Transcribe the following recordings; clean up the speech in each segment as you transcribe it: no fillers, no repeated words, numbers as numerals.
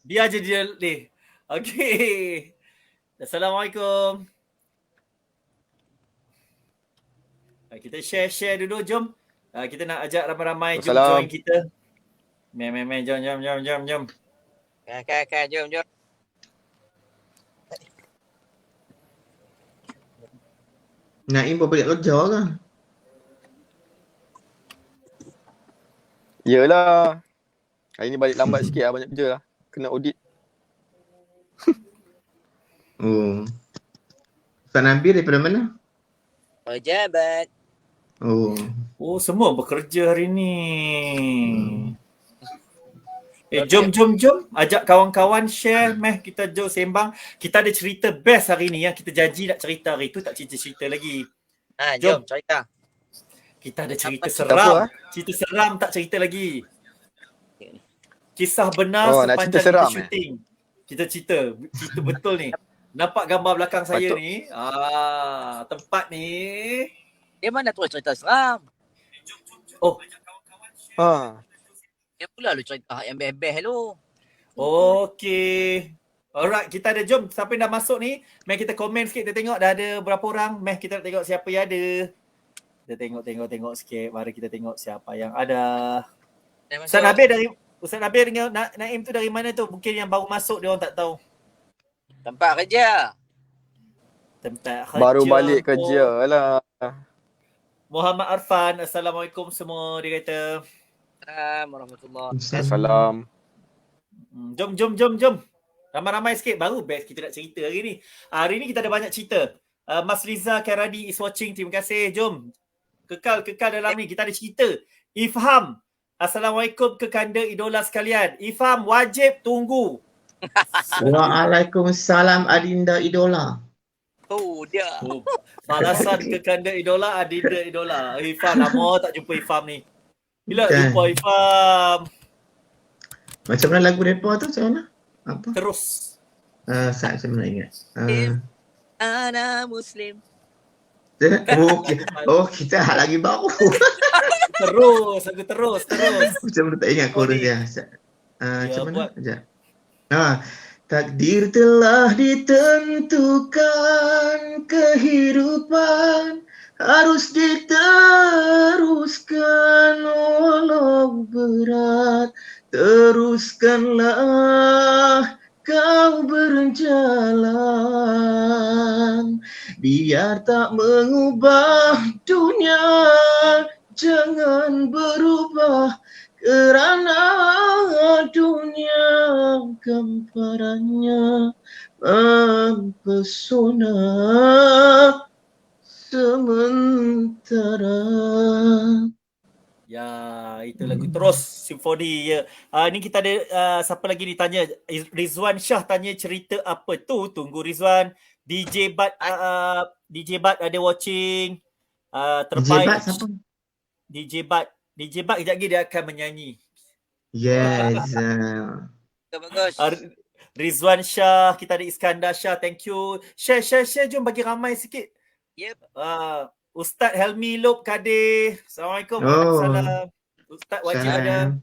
Biar je dia ni. Okey. Assalamualaikum. Kita share dulu, jom. Kita nak ajak ramai-ramai jom join Wassalam. kita. Jom. Okay, jom. Naim pun balik kerja ke? Yelah. Hari ni balik lambat sikit lah, banyak kerja lah. Kena audit. Oh. Ustaz Nabil daripada mana? Pejabat. Oh, semua bekerja hari ni. Jom. Ajak kawan-kawan share. Meh, kita jom sembang. Kita ada cerita best hari ni yang kita janji nak cerita hari tu, tak cerita-cerita lagi. Jom cerita. Kita ada cerita Apa? seram. Cerita seram tak cerita lagi. Kisah benar nak cerita sepanjang seram, kita syuting. Kita cerita betul ni. Nampak gambar belakang saya ni? Tempat ni. Dia mana tu cerita seram? Oh. Dia pula lu cerita yang best-best lu. Okey. Alright, kita ada, jom. Siapa yang dah masuk ni, mari kita komen sikit. Kita tengok dah ada berapa orang. Mari kita nak tengok siapa yang ada. Kita tengok sikit. Mari kita tengok siapa yang ada. Ustaz Nabil dengan Naim tu dari mana tu? Mungkin yang baru masuk dia orang tak tahu. Tempat kerja. Baru balik kerja lah. Muhammad Arfan, Assalamualaikum semua, dia kata. Assalamualaikum. Assalam. Jom. Ramai-ramai sikit, baru best kita nak cerita hari ni. Hari ni kita ada banyak cerita. Mas Riza Karadi is watching, terima kasih. Jom. Kekal dalam ni, kita ada cerita. Ifham, Assalamualaikum kekanda idola sekalian. Ifham, wajib tunggu. Waalaikumsalam Adinda idola. Dia. Balasan kekanda idola, Adinda idola. Ifham, lama tak jumpa Ifham ni. Bila jumpa Ifham? Macam mana lagu mereka tu? Macam mana? Apa? Terus. Saya macam mana ingat? Ana Muslim. Kita lagi baru. Terus. Macam mana tak ingat chorus dia. Macam mana? Takdir telah ditentukan, kehidupan harus diteruskan, walau berat teruskanlah kau berjalan, biar tak mengubah dunia, jangan berubah kerana dunia gambarannya mempesona sementara. Ya, itu lagu Terus Simfoni. Ya. Ni kita ada siapa lagi ditanya? Rizwan Shah tanya cerita apa tu? Tunggu Rizwan. DJ Bat ada watching. Terbaik. DJ Bat kejap lagi dia akan menyanyi. Yes. Bagus. Rizwan Shah, kita ada Iskandar Shah, thank you. Share, jom bagi ramai sikit. Yep. Ustaz Helmi Lob Kadir. Assalamualaikum. Waalaikumsalam. Ustaz wajib ada.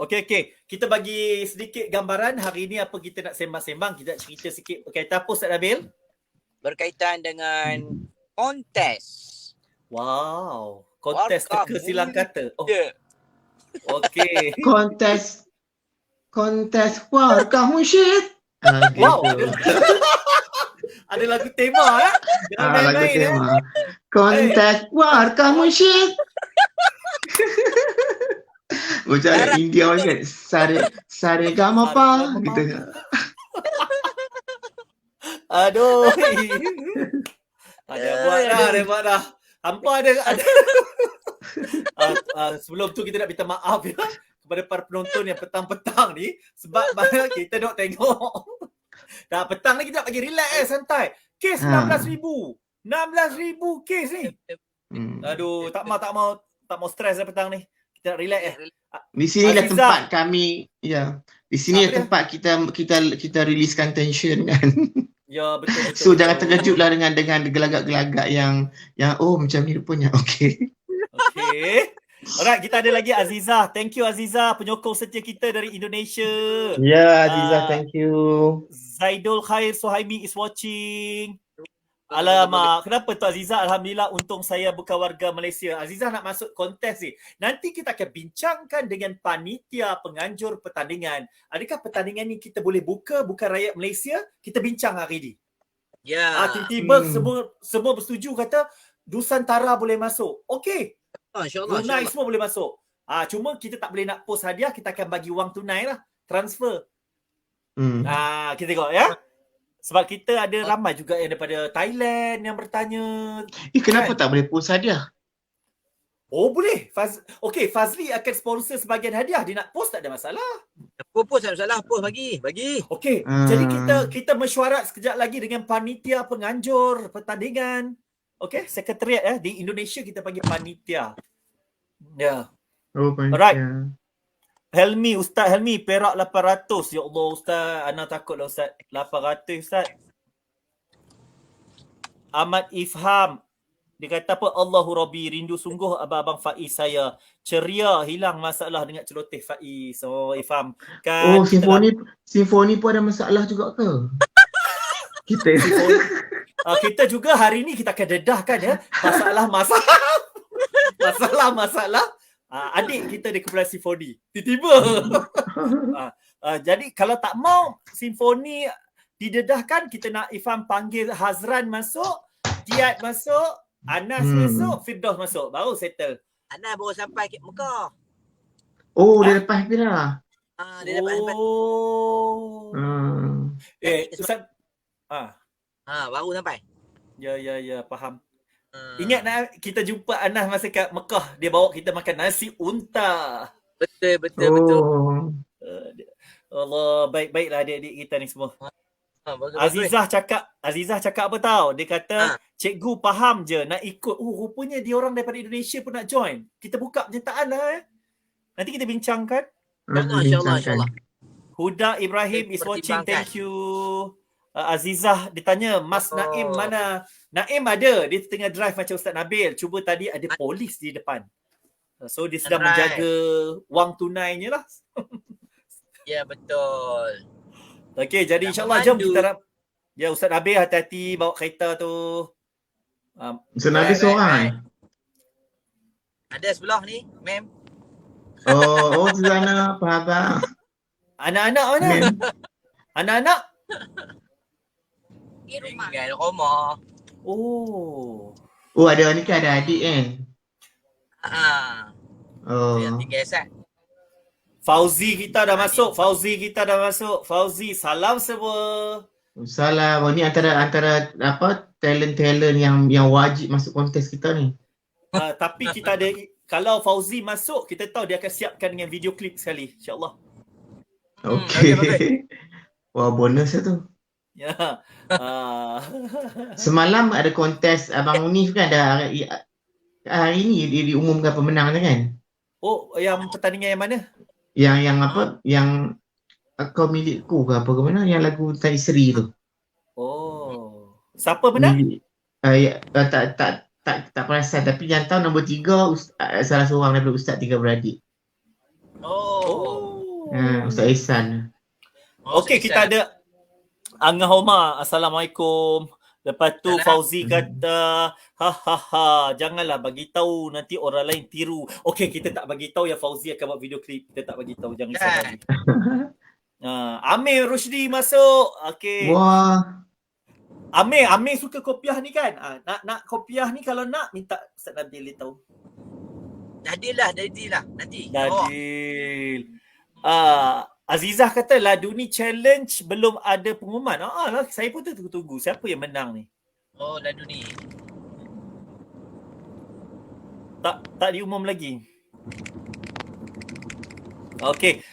Okey. Kita bagi sedikit gambaran hari ni apa kita nak sembang-sembang. Kita nak cerita sikit berkaitan apa, Ustaz Nabil? Berkaitan dengan kontes. Wow. Kontes teka silang kata. Oh. Okey. Kontes warkah musyid. Wow. Ada lagu tema lagu tema. Kontes warkah musyid. Macam India kan. Sare gama pa gitu. Aduh. Ada buat dah. Hampa ada. Sebelum tu kita nak minta maaf ya kepada para penonton yang petang-petang ni sebab kita nak tengok. Dah petang ni kita nak bagi relax santai. Kes 16,000 kes ni. Aduh, tak mau stres dah petang ni. Kita nak relax Di sinilah tempat kami, di sini tempat kita riliskan tension kan. Ya, betul. So jangan terkejutlah dengan gelagak-gelagak yang macam ni rupanya. Okey. Alright, kita ada lagi Azizah. Thank you Azizah, penyokong setia kita dari Indonesia. Ya, Azizah, Ah, thank you. Zaidul Khair Suhaimi is watching. Alamak, kenapa tu Azizah? Alhamdulillah, untung saya bukan warga Malaysia. Azizah nak masuk kontes ni. Nanti kita akan bincangkan dengan panitia penganjur pertandingan. Adakah pertandingan ni kita boleh buka bukan rakyat Malaysia? Kita bincang hari ni. Ya. Tiba-tiba semua bersetuju kata Nusantara boleh masuk. Okey, InsyaAllah. Brunei semua boleh masuk. Cuma kita tak boleh nak post hadiah, kita akan bagi wang tunai lah. Transfer. Kita tengok ya. Sebab kita ada ramai juga yang daripada Thailand yang bertanya. Kenapa tak boleh post hadiah? Oh boleh. Okey, Fazli akan sponsor sebahagian hadiah. Dia nak post tak ada masalah. Post tak masalah. Post bagi. Okey, jadi kita mesyuarat sekejap lagi dengan panitia penganjur pertandingan. Okey, sekretariat di Indonesia kita panggil panitia. Ya. Oh, panitia. Alright. Helmi, Ustaz Helmi, perak 800. Ya Allah Ustaz, Ana takutlah Ustaz. 800 Ustaz. Ahmad Ifham. Dia kata apa? Allahu Rabbi, rindu sungguh abang-abang Faiz saya. Ceria, hilang masalah dengan celoteh Faiz. Oh, Ifham. Kan Simfoni pun ada masalah juga ke? Kita juga hari ni kita akan dedahkan ya. Masalah. Adik kita di kumpulan simfoni. Tiba-tiba. Jadi kalau tak mau simfoni didedahkan, kita nak Ifham panggil Hazran masuk, Kiat masuk, Anas masuk, Firdaus masuk. Baru settle. Anas baru sampai ke Mekah. Oh, dia lepas tu lah. Dia dapat sampai. Ustaz. Baru sampai. Ya, faham. Ingat nak kita jumpa Anas masa kat Mekah, dia bawa kita makan nasi unta. Betul. Allah, baik-baiklah adik-adik kita ni semua. Bagus. Azizah cakap apa tahu? Dia kata, cikgu faham je nak ikut. Rupanya dia orang daripada Indonesia pun nak join. Kita buka penyertaan lah. Nanti kita bincangkan. InsyaAllah. Huda Ibrahim is watching. Thank you. Azizah ditanya, Mas Naim mana? Naim ada. Dia tengah drive macam Ustaz Nabil. Cuba tadi ada polis di depan. So dia sedang menjaga wang tunainya lah. Ya, betul. Okey, jadi insyaAllah jom kita ya Ustaz Nabil hati-hati bawa kereta tu. Ustaz Nabil seorang. Ada sebelah ni, mem. Oh, di sana faham. Anak-anak mana? Anak-anak? Di rumah. Oh, ada ni kan ada adik kan? Yang tinggal Esat. Fauzi kita dah masuk. Fauzi, salam semua. Salah, ni antara apa talent yang wajib masuk kontes kita ni. Tapi kita ada, kalau Fauzi masuk, kita tahu dia akan siapkan dengan video klip sekali, insya-Allah. Okey. Wah, bonus lah tu. Ya. Semalam ada kontes Abang Munif kan, ada hari ni dia diumumkan pemenang kan? Oh, yang pertandingan yang mana? Yang apa? Yang Kau Milikku ke apa ke mana? Yang lagu Tan Isri tu. Oh. Siapa menang? Tak perasan, tapi yang tahu nombor 3 salah seorang daripada Ustaz 3 beradik. Ustaz Ihsan. Okey, kita ada Angah Omar. Assalamualaikum. Lepas tu Fauzi kata, janganlah bagi tahu nanti orang lain tiru. Okey, kita tak bagi tahu yang Fauzi akan buat video klip. Kita tak bagi tahu, jangan risau. Amir Rushdi masuk. Okey. Wah. Amir suka kopiah ni kan? Nak kopiah ni kalau nak minta Ustaz Nabil tahu. Dadil lah nanti. Dadil. Azizah kata Ladu ni challenge belum ada pengumuman. Lah, saya pun tunggu siapa yang menang ni. Oh, Ladu ni. Tak diumum lagi. Okey.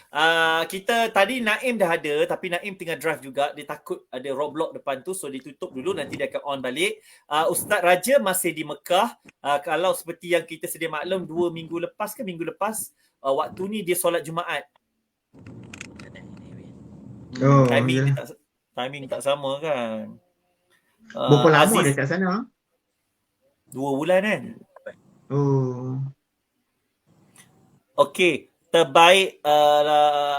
Kita tadi Naim dah ada, tapi Naim tengah drive juga. Dia takut ada roadblock depan tu, so dia tutup dulu, nanti dia akan on balik. Ustaz Raja masih di Mekah. Kalau seperti yang kita sedia maklum 2 minggu lepas, waktu ni dia solat Jumaat. Timing tak sama kan. Berapa lama dia kat sana? 2 bulan kan. Okey, terbaik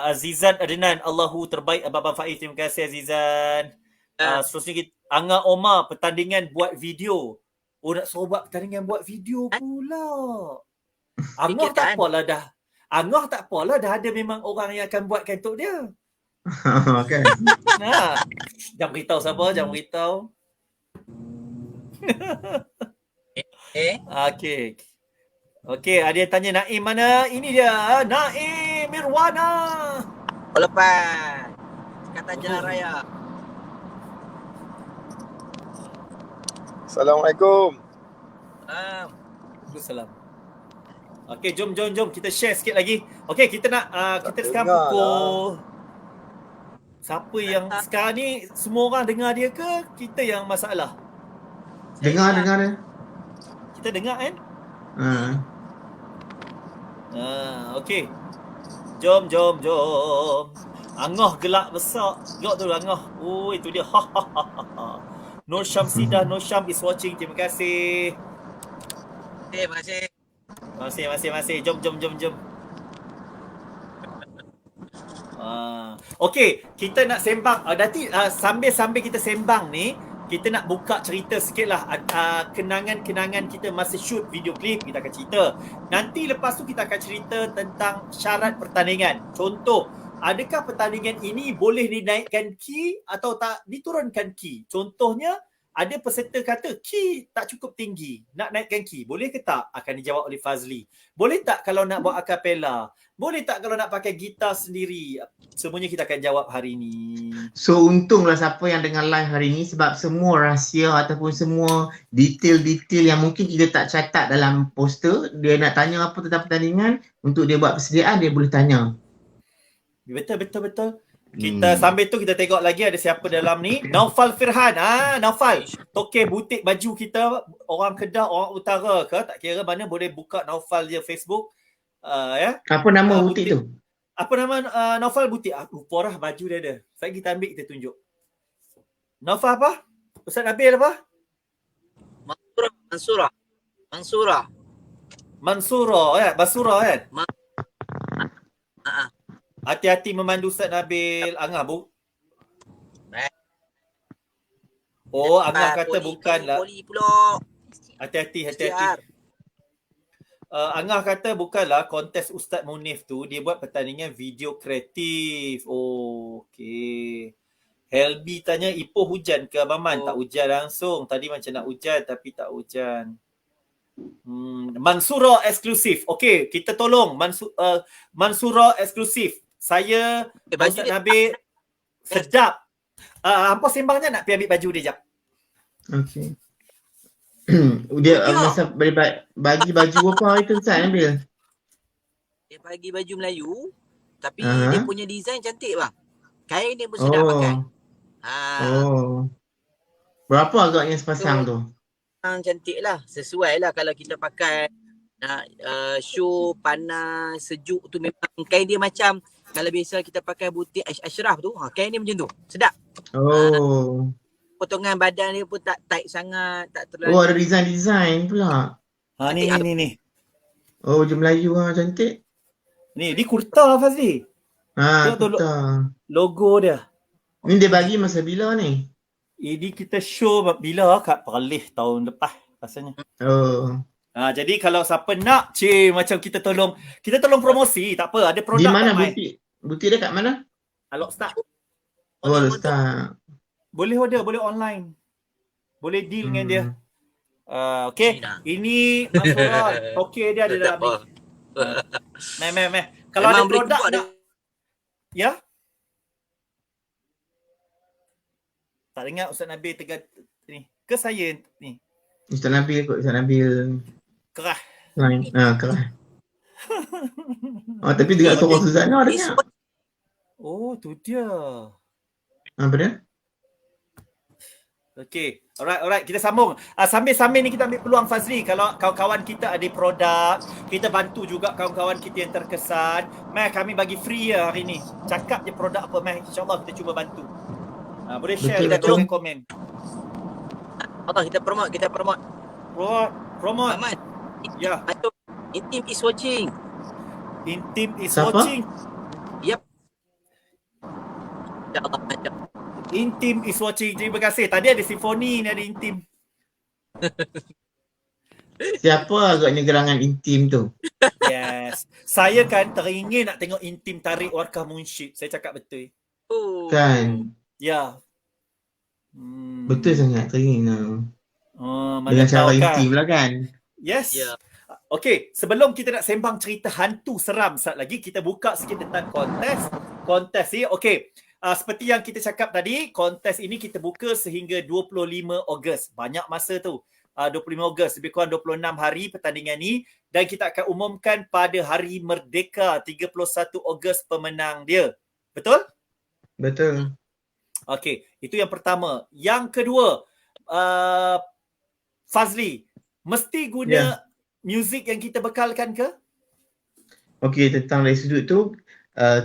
Azizan Adnan. Allahu terbaik Abang Faiz. Terima kasih Azizan. Seterusnya kita Angah Omar, pertandingan buat video. Oh, nak suruh buat pertandingan buat video pula. Angah tak Fikirkan. apalah dah. Angah tak apalah dah ada memang orang yang akan buatkan untuk dia. Kan? Jangan beritahu siapa, jangan beritahu. Okey. Okey, ada yang tanya Naim mana? Ini dia, Naim Mirwana. Oh, lepas. Kata Jalan Raya. Assalamualaikum. Waalaikumsalam. Okey, jom kita share sikit lagi. Okey, kita nak kita sekarang dengar pukul siapa yang sekarang ni semua orang dengar dia ke kita yang masalah? Dengar dia. Kita dengar kan? Okey. Jom. Angah gelak besar. Tengok tu Angah. Oh, itu dia. Nur Syamsidah, Nur Syam is watching. Terima kasih. Terima kasih. Masih. Jom. Okey, kita nak sembang. Nanti sambil kita sembang ni, kita nak buka cerita sikit lah. Kenangan-kenangan kita masa shoot video klip, kita akan cerita. Nanti lepas tu kita akan cerita tentang syarat pertandingan. Contoh, adakah pertandingan ini boleh dinaikkan key atau tak diturunkan key? Contohnya, ada peserta kata key tak cukup tinggi, nak naikkan key. Boleh ke tak? Akan dijawab oleh Fazli. Boleh tak kalau nak buat acapella? Boleh tak kalau nak pakai gitar sendiri? Semuanya kita akan jawab hari ini. So untunglah siapa yang dengar live hari ni sebab semua rahsia ataupun semua detail-detail yang mungkin kita tak catat dalam poster, dia nak tanya apa tentang pertandingan, untuk dia buat persediaan dia boleh tanya. Betul. Kita sambil tu kita tengok lagi ada siapa dalam ni. Naufal Firhan. Naufal. Tokey butik baju kita, orang Kedah, orang Utara ke, tak kira mana, boleh buka Naufal je Facebook. Ya. Apa nama butik tu? Apa nama Naufal butik? Lupa dah baju dia ada. Sekejap kita ambil, kita tunjuk. Naufal apa? Ustaz Nabil apa? Mansura kan? Basura kan? Hati-hati memandu Ustaz Nabil. Angah bu. Oh, Angah kata bukanlah. Poli pula. Hati-hati. Angah kata bukanlah kontes Ustaz Munif tu, dia buat pertandingan video kreatif. Oh, okey. Helby tanya Ipoh hujan ke Abang Man? Tak hujan langsung. Tadi macam nak hujan tapi tak hujan. Mansura eksklusif. Okey, kita tolong Mansura eksklusif. Saya Ustaz Nabil sedap. Hampa sembangnya nak pergi ambil baju dia jap. Okey. Dia masa bagi baju apa itu Ustaz Nabil? Dia bagi baju Melayu tapi dia punya design cantik bang. Kain dia pun sedap pakai. Berapa agaknya sepasang tu? Cantik lah. Sesuai lah kalau kita pakai nak show panas, sejuk tu, memang kain dia macam kalau biasa kita pakai butik Ashraf tu, kain dia macam tu. Sedap. Potongan badan dia pun tak tight sangat, tak terlalu. Ada design pula. Ni. Oh, baju Melayu cantik. Ni kurta Fazli. Kurta. Logo dia. Ni dia bagi masa bila ni? Ini kita show bila kat Perlis tahun lepas rasanya. Jadi kalau siapa nak macam kita tolong promosi, tak apa, ada produk. Di mana butik? Butik dia kat mana? Lockstock. Lockstock. Boleh order, boleh online. Boleh deal dengan dia. Okey. Ini Mansura. Okey, dia ada dalam ni. Kalau ada produk nak. Ya? Tak dengar Ustaz Nabil tegar ni. Ke saya ni? Ustaz Nabil kot, Ustaz Nabil. Kerah. Kerah. Tapi dengar suara Suzana dengar. Oh, tu dia. Apa dia? Okey. Alright. Kita sambung. Sambil ni kita ambil peluang Fazli. Kalau kawan-kawan kita ada produk, kita bantu juga kawan-kawan kita yang terkesan. Kami bagi free hari ni. Cakap je produk apa, InsyaAllah kita cuba bantu. Boleh share, kita tolong komen. Kita promote. Promote. Ahmad. Ya. Team is watching. Intim is Siapa? watching. Yep. InsyaAllah macam. Intim is watching. Terima kasih. Tadi ada Simfoni, ni ada Intim. Siapa agaknya gerangan intim tu? Yes. Saya kan teringin nak tengok Intim tarik Warkah Munsyid. Saya cakap betul. Oh. Kan? Ya. Betul sangat teringin. Mana Dengan tahu cara kan. intim lah kan? Yes. Ya. Okey, sebelum kita nak sembang cerita hantu seram saat lagi, kita buka sikit tentang kontes. Kontes ni, okey. Seperti yang kita cakap tadi, kontes ini kita buka sehingga 25 Ogos. Banyak masa tu. 25 Ogos, lebih kurang 26 hari pertandingan ni. Dan kita akan umumkan pada hari Merdeka, 31 Ogos pemenang dia. Betul? Betul. Okey, itu yang pertama. Yang kedua, Fazli, mesti guna muzik yang kita bekalkan ke? Okey, tentang dari sudut tu,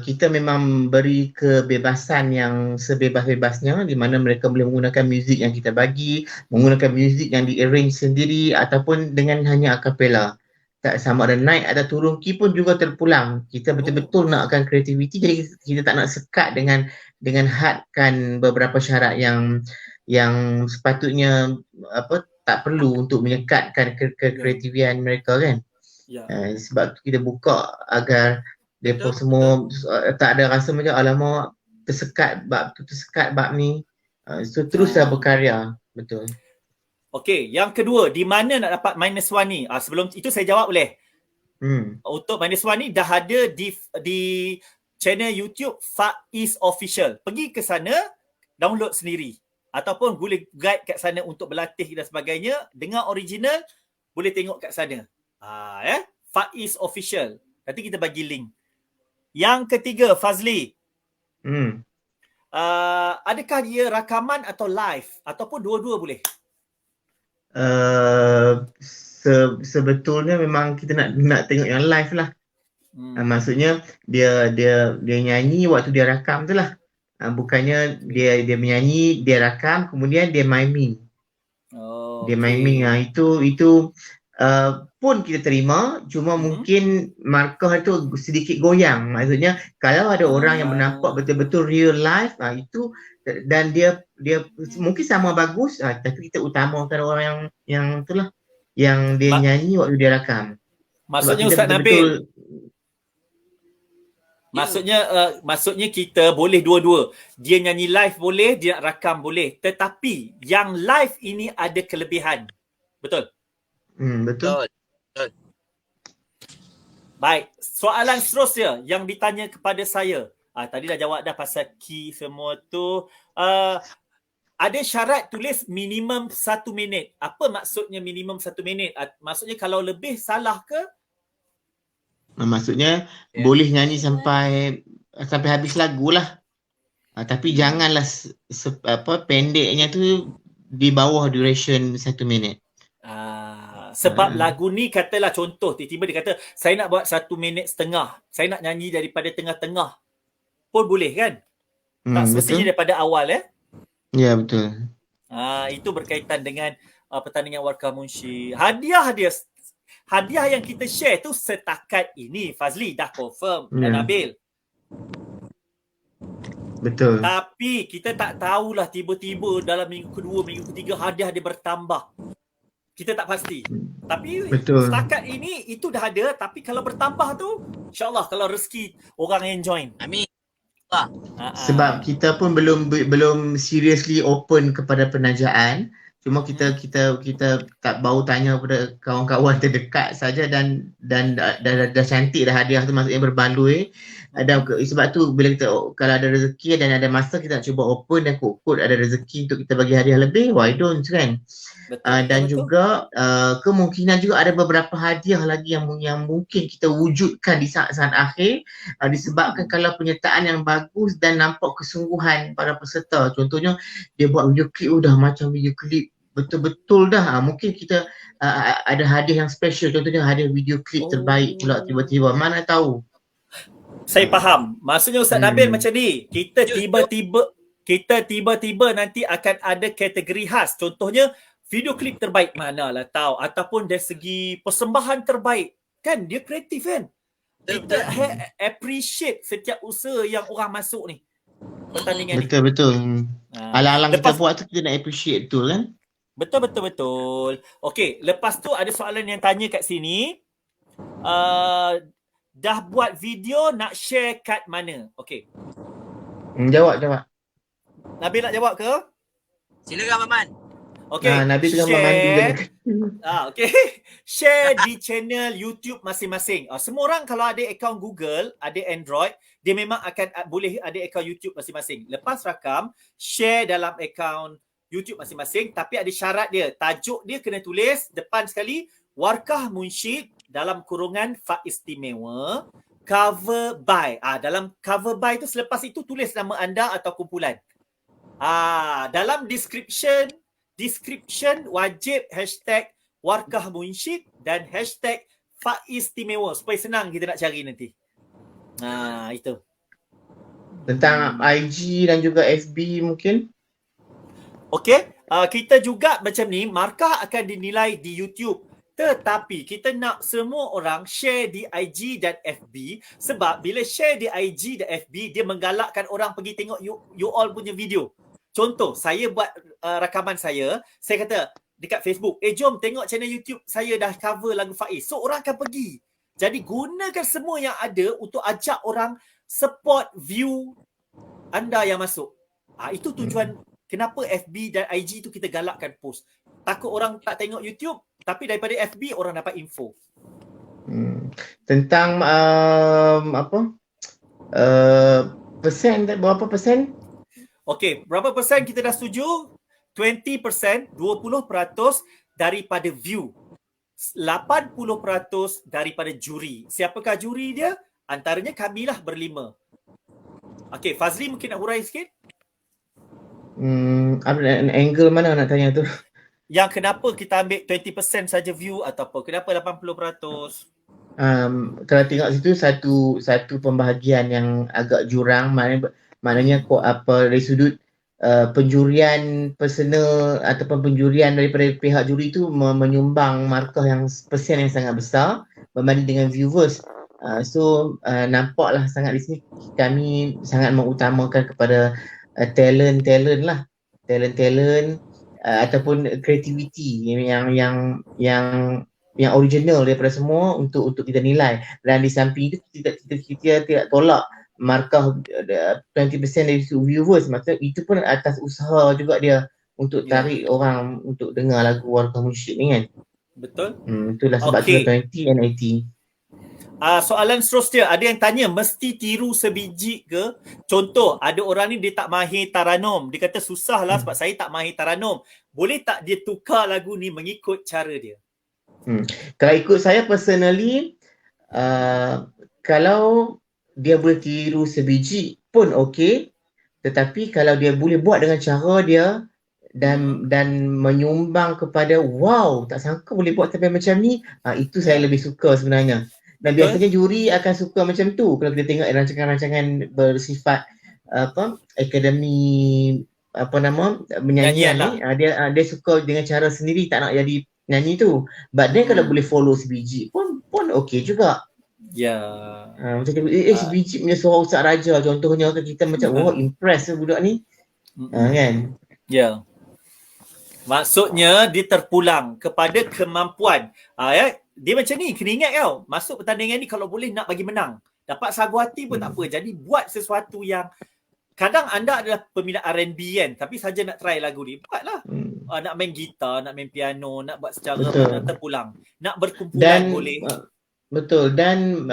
kita memang beri kebebasan yang sebebas-bebasnya di mana mereka boleh menggunakan muzik yang kita bagi, menggunakan muzik yang di-arrange sendiri ataupun dengan hanya acapella. Tak sama ada naik atau turun key pun juga terpulang. Kita betul-betul nakkan kreativiti, jadi kita tak nak sekat dengan hadkan beberapa syarat yang sepatutnya tak perlu untuk menyekatkan kreativian mereka kan. Ya. Sebab tu kita buka agar mereka semua tak ada rasa macam alamak tersekat bab ni. So teruslah berkarya. Betul. Okey, yang kedua, di mana nak dapat -1 ni? Sebelum itu saya jawab boleh. Untuk -1 ni dah ada di channel YouTube Faiz Official. Pergi ke sana, download sendiri. Ataupun boleh guide kat sana untuk berlatih dan sebagainya. Dengar original, boleh tengok kat sana. Faiz Official. Nanti kita bagi link. Yang ketiga, Fazli. Adakah dia rakaman atau live? Ataupun dua-dua boleh? Sebetulnya memang kita nak tengok yang live lah. Maksudnya dia nyanyi waktu dia rakam tu lah. Bukannya dia menyanyi, dia rakam, kemudian dia miming. Dia miming. Itu pun kita terima, cuma mungkin markah tu sedikit goyang. Maksudnya kalau ada orang yang menampak betul-betul real life, itu dan dia mungkin sama bagus, tapi kita utamakan orang yang itulah yang dia nyanyi waktu dia rakam. Maksudnya Ustaz Nabil, maksudnya kita boleh dua-dua. Dia nyanyi live boleh, dia nak rakam boleh. Tetapi yang live ini ada kelebihan. Betul? Betul. Baik, soalan seterusnya yang ditanya kepada saya. Tadi dah jawab dah pasal key semua tu. Ada syarat tulis minimum 1 minit. Apa maksudnya minimum 1 minit? Maksudnya kalau lebih salah ke? Maksudnya boleh nyanyi sampai habis lagu lah. Tapi janganlah pendeknya tu di bawah duration 1 minit. Sebab lagu ni katalah contoh, tiba-tiba dia kata saya nak buat 1 minit setengah. Saya nak nyanyi daripada tengah-tengah. Pun boleh kan? Tak semestinya daripada awal Ya, betul. Itu berkaitan dengan pertandingan Warkah Munsyid. Hadiah yang kita share tu setakat ini, Fazli dah confirm dan Nabil. Betul. Tapi kita tak tahulah tiba-tiba dalam minggu kedua, minggu ketiga hadiah dia bertambah. Kita tak pasti. Tapi setakat ini itu dah ada, tapi kalau bertambah tu insya-Allah kalau rezeki orang yang join. Amin. Sebab kita pun belum seriously open kepada penajaan. Cuma kita tak bau tanya pada kawan-kawan terdekat saja dan dah cantik dah hadiah tu, maksudnya berbaloi. Dan sebab tu bila kita kalau ada rezeki dan ada masa kita nak cuba open dan kot ada rezeki untuk kita bagi hadiah lebih, why don't kan? Dan juga kemungkinan juga ada beberapa hadiah lagi yang mungkin kita wujudkan di saat-saat akhir disebabkan kalau penyertaan yang bagus dan nampak kesungguhan para peserta. Contohnya dia buat video klip dah macam video klip betul-betul dah. Mungkin kita ada hadiah yang special, contohnya hadiah video klip terbaik pula tiba-tiba, mana tahu. Saya faham. Maksudnya Ustaz Nabil macam ni, kita tiba-tiba nanti akan ada kategori khas. Contohnya video klip terbaik, manalah tahu, ataupun dari segi persembahan terbaik. Kan dia kreatif kan? Kita appreciate setiap usaha yang orang masuk ni. Pertandingan ni. Betul. Alang-alang kita Lepas- buat tu kita nak appreciate betul kan? Betul. Okey, lepas tu ada soalan yang tanya kat sini. Dah buat video, nak share kat mana? Okey. Jawab. Nabil nak jawab ke? Silakan Maman. Okey. Nabi tengah memandu dia. Okey. Share di channel YouTube masing-masing. Semua orang kalau ada akaun Google, ada Android, dia memang akan boleh ada akaun YouTube masing-masing. Lepas rakam, share dalam akaun YouTube masing-masing, tapi ada syarat dia. Tajuk dia kena tulis depan sekali, Warkah Munsyid dalam kurungan Faiz Istimewa, cover by. Dalam cover by tu selepas itu tulis nama anda atau kumpulan. Dalam description wajib hashtag Warkah Munsyid dan hashtag Faiz Istimewa supaya senang kita nak cari nanti. Itu. Tentang IG dan juga FB mungkin. Okey, kita juga macam ni, markah akan dinilai di YouTube. Tetapi kita nak semua orang share di IG dan FB sebab bila share di IG dan FB, dia menggalakkan orang pergi tengok you all punya video. Contoh, saya buat rakaman saya kata dekat Facebook, jom tengok channel YouTube saya dah cover lagu Faiz. So orang akan pergi. Jadi gunakan semua yang ada untuk ajak orang support view anda yang masuk. Itu tujuan kenapa FB dan IG tu kita galakkan post. Takut orang tak tengok YouTube, tapi daripada FB orang dapat info. Tentang persen, berapa persen? Okey, berapa persen kita dah setuju? 20%, 20% daripada view. 80% daripada juri. Siapakah juri dia? Antaranya kamilah berlima. Okey, Fazli mungkin nak hurai sikit? Angle mana nak tanya tu? Yang kenapa kita ambil 20% saja view atau apa? Kenapa 80%? Kalau tengok situ satu pembahagian yang agak jurang, maknanya dari sudut penjurian personal ataupun penjurian daripada pihak juri itu menyumbang markah yang persen yang sangat besar berbanding dengan viewers. Nampaklah sangat di sini kami sangat mengutamakan kepada talent ataupun creativity yang original daripada semua untuk kita nilai. Dan di samping itu kita tidak tolak markah 20% dari viewers, maksudnya itu pun atas usaha juga dia untuk tarik orang untuk dengar lagu Warkah Munsyid ni kan. Betul. Itulah sebab tu 20 and 80. Soalan seterusnya, ada yang tanya mesti tiru sebiji ke? Contoh, ada orang ni dia tak mahir taranum. Dia kata susah lah sebab saya tak mahir taranum. Boleh tak dia tukar lagu ni mengikut cara dia? Kalau ikut saya personally, kalau dia boleh tiru sebiji pun okey, tetapi kalau dia boleh buat dengan cara dia dan menyumbang kepada wow, tak sangka boleh buat sampai macam ni, itu saya lebih suka sebenarnya. Dan biasanya juri akan suka macam tu kalau kita tengok rancangan-rancangan bersifat akademi menyanyian ni, dia suka dengan cara sendiri, tak nak jadi nyanyi tu. But then kalau boleh follow sebiji pun okey juga. Ya. Macam sebiji punya suara Ustaz Raja contohnya, kita macam impress budak ni. Kan? Ya. Maksudnya dia terpulang kepada kemampuan. Dia macam ni, kena ingat kau. Masuk pertandingan ni kalau boleh nak bagi menang. Dapat sagu hati pun tak apa. Jadi buat sesuatu yang kadang anda adalah peminat R&B kan, tapi saja nak try lagu ni, buatlah. Nak main gitar, nak main piano, nak buat secara nak terpulang. Nak berkumpulan boleh. Betul. Dan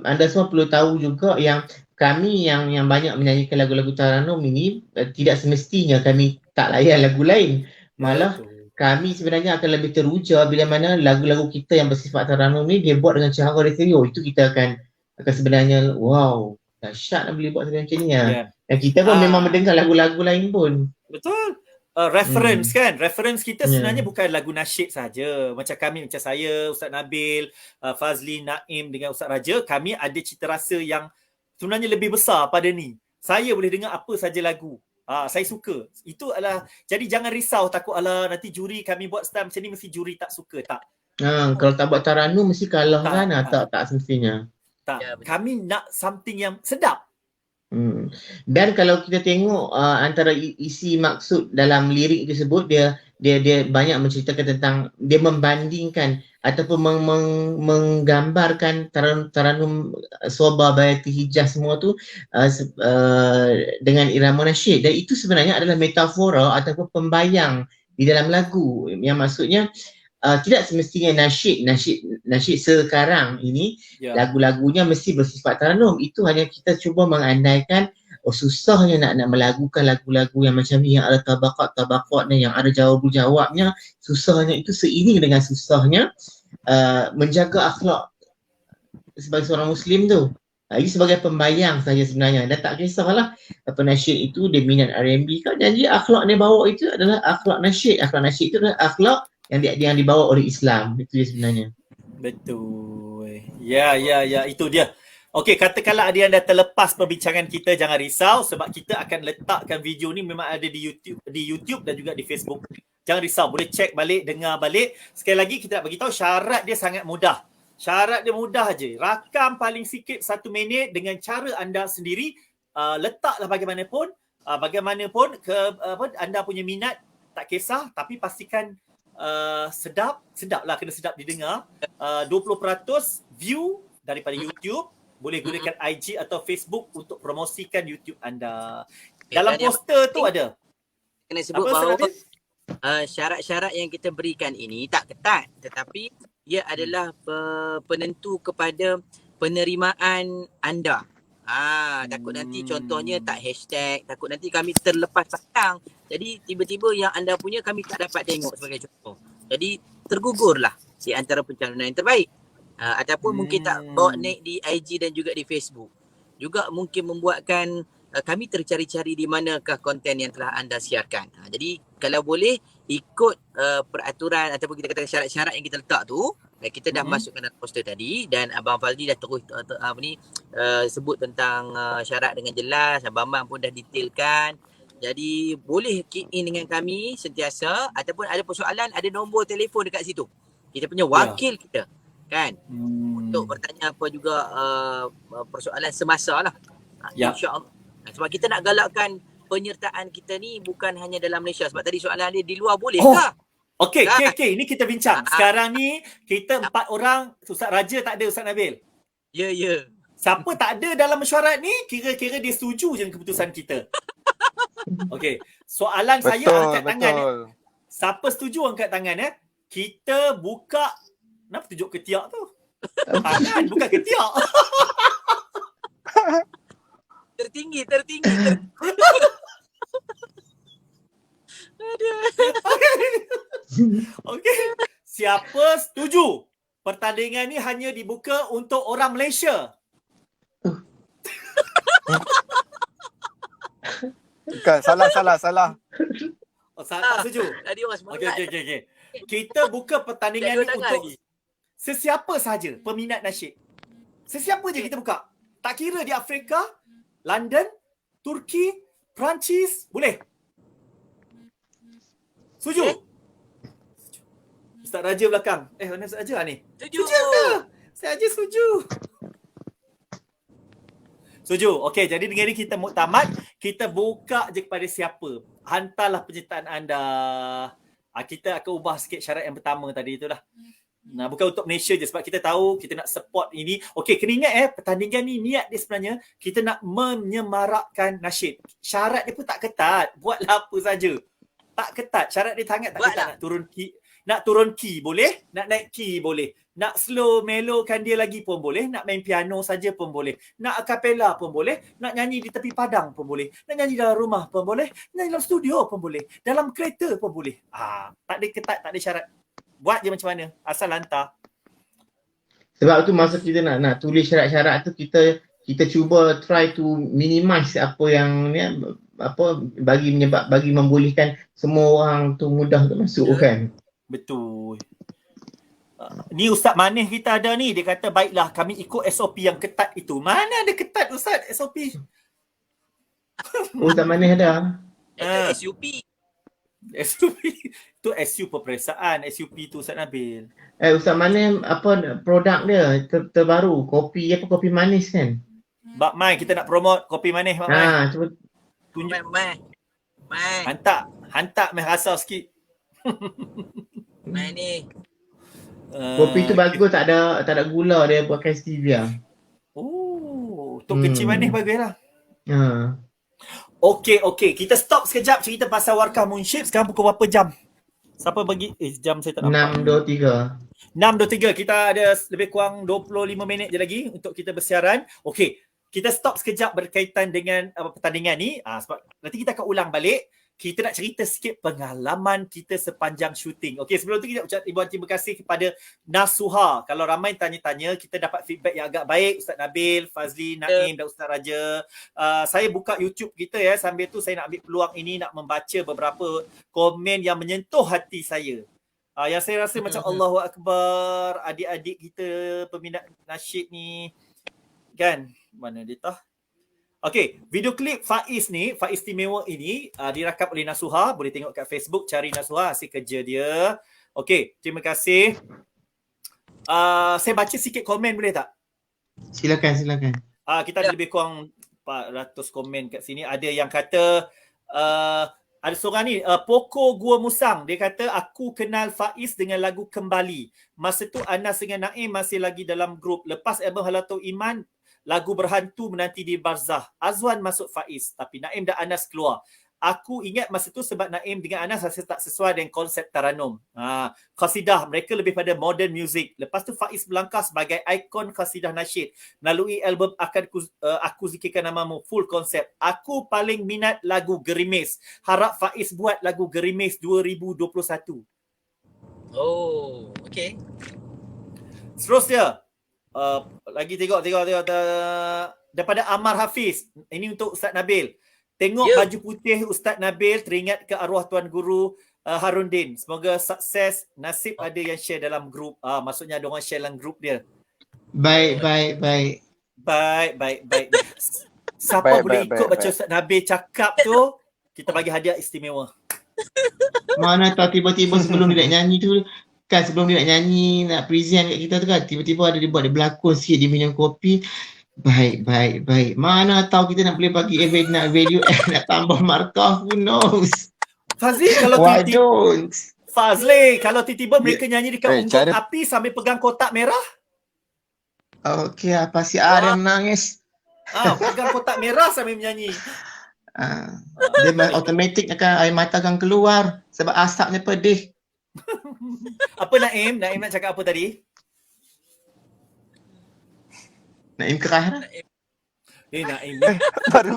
anda semua perlu tahu juga yang kami yang banyak menyanyikan lagu-lagu taranum ini, tidak semestinya kami tak layan lagu lain. Malah kami sebenarnya akan lebih teruja bila mana lagu-lagu kita yang bersifat taranum ni dia buat dengan cara dia sendiri. Itu kita akan sebenarnya wow, dahsyat nak boleh buat macam ni ya. Dan kita pun memang mendengar lagu-lagu lain pun. Betul. Reference kan. Reference kita sebenarnya bukan lagu nasyid saja. Macam kami, macam saya, Ustaz Nabil, Fazli, Naim dengan Ustaz Raja, kami ada cita rasa yang sebenarnya lebih besar pada ni. Saya boleh dengar apa saja lagu. Saya suka. Itu adalah, jadi jangan risau takut nanti juri kami buat style macam ni mesti juri tak suka. Tak. Kalau tak buat taranum mesti kalah kan? Tak semestinya. Tak. Ya, betul. Kami nak something yang sedap. Dan kalau kita tengok antara isi maksud dalam lirik tersebut, dia banyak menceritakan tentang, dia membandingkan ataupun menggambarkan taranum Soba Bayati Hijah semua tu dengan irama nasyid, dan itu sebenarnya adalah metafora ataupun pembayang di dalam lagu, yang maksudnya tidak semestinya nasyid sekarang ini lagu-lagunya mesti bersifat taranum. Itu hanya kita cuba mengandaikan susahnya nak melagukan lagu-lagu yang macam ni, yang ada tabaqat-tabaqatnya, yang ada jawab-jawabnya. Susahnya itu seiring dengan susahnya menjaga akhlak sebagai seorang Muslim tu. Ini sebagai pembayang saja sebenarnya, dan tak kisahlah penasyid itu dia minat R&B kan, jadi akhlak dia bawa itu adalah akhlak nasyid. Akhlak nasyid itu adalah akhlak yang dibawa oleh Islam. Itu dia sebenarnya. Betul. Ya, itu dia. Okey, katakanlah ada yang dah terlepas perbincangan kita, jangan risau sebab kita akan letakkan video ni memang ada di YouTube dan juga di Facebook. Jangan risau, boleh check balik, dengar balik. Sekali lagi kita nak bagi tahu syarat dia sangat mudah. Syarat dia mudah je. Rakam paling sikit 1 minit dengan cara anda sendiri. Letaklah bagaimanapun anda punya minat, tak kisah, tapi pastikan sedap lah, kena sedap didengar. 20% view daripada YouTube, boleh gunakan IG atau Facebook untuk promosikan YouTube anda. Dalam poster tu ada. Kena sebut bahawa syarat-syarat yang kita berikan ini tak ketat, tetapi ia adalah penentu kepada penerimaan anda. Takut nanti contohnya tak hashtag, takut nanti kami terlepas pandang. Jadi tiba-tiba yang anda punya kami tak dapat tengok sebagai contoh. Jadi tergugurlah di antara pencalonan yang terbaik. Ataupun mungkin tak bawa naik di IG dan juga di Facebook. Juga mungkin membuatkan kami tercari-cari di manakah konten yang telah anda siarkan. Jadi kalau boleh ikut peraturan ataupun kita katakan syarat-syarat yang kita letak tu, kita dah masukkan dalam poster tadi, dan Abang Fazli dah terus sebut tentang syarat dengan jelas. Abang Bambang pun dah detailkan. Jadi boleh key in dengan kami sentiasa, ataupun ada persoalan, ada nombor telefon dekat situ. Kita punya wakil kita kan untuk bertanya apa juga persoalan semasa lah. InsyaAllah. Sebab kita nak galakkan penyertaan kita ni bukan hanya dalam Malaysia. Sebab tadi soalan dia di luar boleh ke? Okey, ini kita bincang. Sekarang ni kita 4 orang, Ustaz Raja tak ada, Ustaz Nabil. Ya. Siapa tak ada dalam mesyuarat ni, kira-kira dia setuju je dengan keputusan kita. Okey, soalan saya angkat tangan. Siapa setuju angkat tangan ya? Kita buka, kenapa tunjuk ketiak tu? Tangan, bukan ketiak. Tertinggi. Okey. Siapa setuju pertandingan ni hanya dibuka untuk orang Malaysia? Bukan, salah. Oh, tak setuju. Tadi orang semangat. Okey. Kita buka pertandingan ni untuk sesiapa sahaja peminat nasyid. Sesiapa je kita buka. Tak kira di Afrika, London, Turki, Perancis, boleh. Setuju? Ustaz Raja belakang. Mana Ustaz Raja ni? Setuju ke? Saya Raja setuju. Setuju. Okey, jadi dengan ini kita muktamad, kita buka je kepada siapa. Hantarlah penyertaan anda. Kita akan ubah sikit syarat yang pertama tadi itulah. Nah, bukan untuk Malaysia je, sebab kita tahu kita nak support ini. Okey, kena ingat pertandingan ni niat dia sebenarnya kita nak menyemarakkan nasyid. Syarat dia pun tak ketat. Buatlah apa saja. Tak ketat. Syarat dia sangat tak ketat. Nak turun key boleh, nak naik key boleh. Nak slow melokan dia lagi pun boleh, nak main piano saja pun boleh. Nak acapella pun boleh, nak nyanyi di tepi padang pun boleh. Nak nyanyi dalam rumah pun boleh, nyanyi dalam studio pun boleh. Dalam kereta pun boleh. Tak ada ketat, tak ada syarat. Buat je macam mana, asal hantar. Sebab tu masa kita nak tulis syarat-syarat tu, kita cuba try to minimize apa yang ni, bagi membolehkan semua orang tu mudah untuk masuk kan. Betul. Ni Ustaz Manih kita ada ni, dia kata baiklah kami ikut SOP yang ketat itu. Mana ada ketat Ustaz SOP? Ustaz Manih ada. SUP. SUP tu SU peperiksaan, SUP tu Ustaz Nabil. Ustaz mana apa produk dia terbaru, kopi kopi manis kan? Bak Mai kita nak promote kopi manis Bak Mai. Cuba Tunjuk Mai. hantar meh rasa sikit. Mai ni. kopi tu bagus, tak ada gula, dia pakai stevia. Untuk kecil manis baguslah. Ha. Okey. Kita stop sekejap cerita pasal Warkah Munsyid. Sekarang pukul berapa jam? Siapa bagi? Jam saya tak nampak. 6.23. 6.23. Kita ada lebih kurang 25 minit je lagi untuk kita bersiaran. Okey. Kita stop sekejap berkaitan dengan pertandingan ni. Sebab nanti kita akan ulang balik. Kita nak cerita sikit pengalaman kita sepanjang syuting. Okey, sebelum tu kita ucap ribuan terima kasih kepada Nasuha. Kalau ramai tanya-tanya, kita dapat feedback yang agak baik. Ustaz Nabil, Fazli, Naim dan Ustaz Raja. Saya buka YouTube kita ya. Sambil tu saya nak ambil peluang ini nak membaca beberapa komen yang menyentuh hati saya. Yang saya rasa macam Allahu Akbar, adik-adik kita peminat nasyid ni. Kan? Mana dia tah? Okey, video klip Faiz ni, Faiz Istimewa ini dirakam oleh Nasuha. Boleh tengok kat Facebook, cari Nasuha, hasil kerja dia. Okey, terima kasih. Saya baca sikit komen boleh tak? Silakan. Kita ada lebih kurang 400 komen kat sini. Ada yang kata, ada seorang ni, Poko Gua Musang. Dia kata, aku kenal Faiz dengan lagu Kembali. Masa tu Anas dengan Naim masih lagi dalam grup. Lepas album Halatul Iman, lagu Berhantu Menanti di Barzah. Azwan masuk Faiz, tapi Naim dan Anas keluar. Aku ingat masa tu sebab Naim dengan Anas rasa tak sesuai dengan konsep Taranum. Qasidah, mereka lebih pada modern music. Lepas tu Faiz melangkah sebagai ikon qasidah nasyid melalui album Aku Zikirkan Namamu, full konsep. Aku paling minat lagu Gerimis. Harap Faiz buat lagu Gerimis 2021. Oh, okey. Seterusnya, lagi tengok daripada Ammar Hafiz. Ini untuk Ustaz Nabil. Tengok baju putih Ustaz Nabil teringat ke arwah Tuan Guru Haruddin. Semoga sukses. Nasib ada yang share dalam grup. Maksudnya ada orang share dalam grup dia. Baik. Siapa boleh ikut baca Ustaz Nabil cakap tu, kita bagi hadiah istimewa. Mana tahu tiba-tiba sebelum dia nak nyanyi tu kan, sebelum dia nak nyanyi, nak present kat kita tu kan, tiba-tiba ada dia buat dia berlakon sikit, dia minum kopi. Baik. Mana tahu kita nak boleh bagi nak value nak tambah markah, who knows. Fazli, kalau tiba-tiba mereka nyanyi dekat unggun api sambil pegang kotak merah. Okey, pasti ada yang menangis. Pegang kotak merah sambil menyanyi. Dia automatik akan air mata akan keluar sebab asapnya pedih. Apa Naim? Naim nak cakap apa tadi? Naim kerah dah. Naim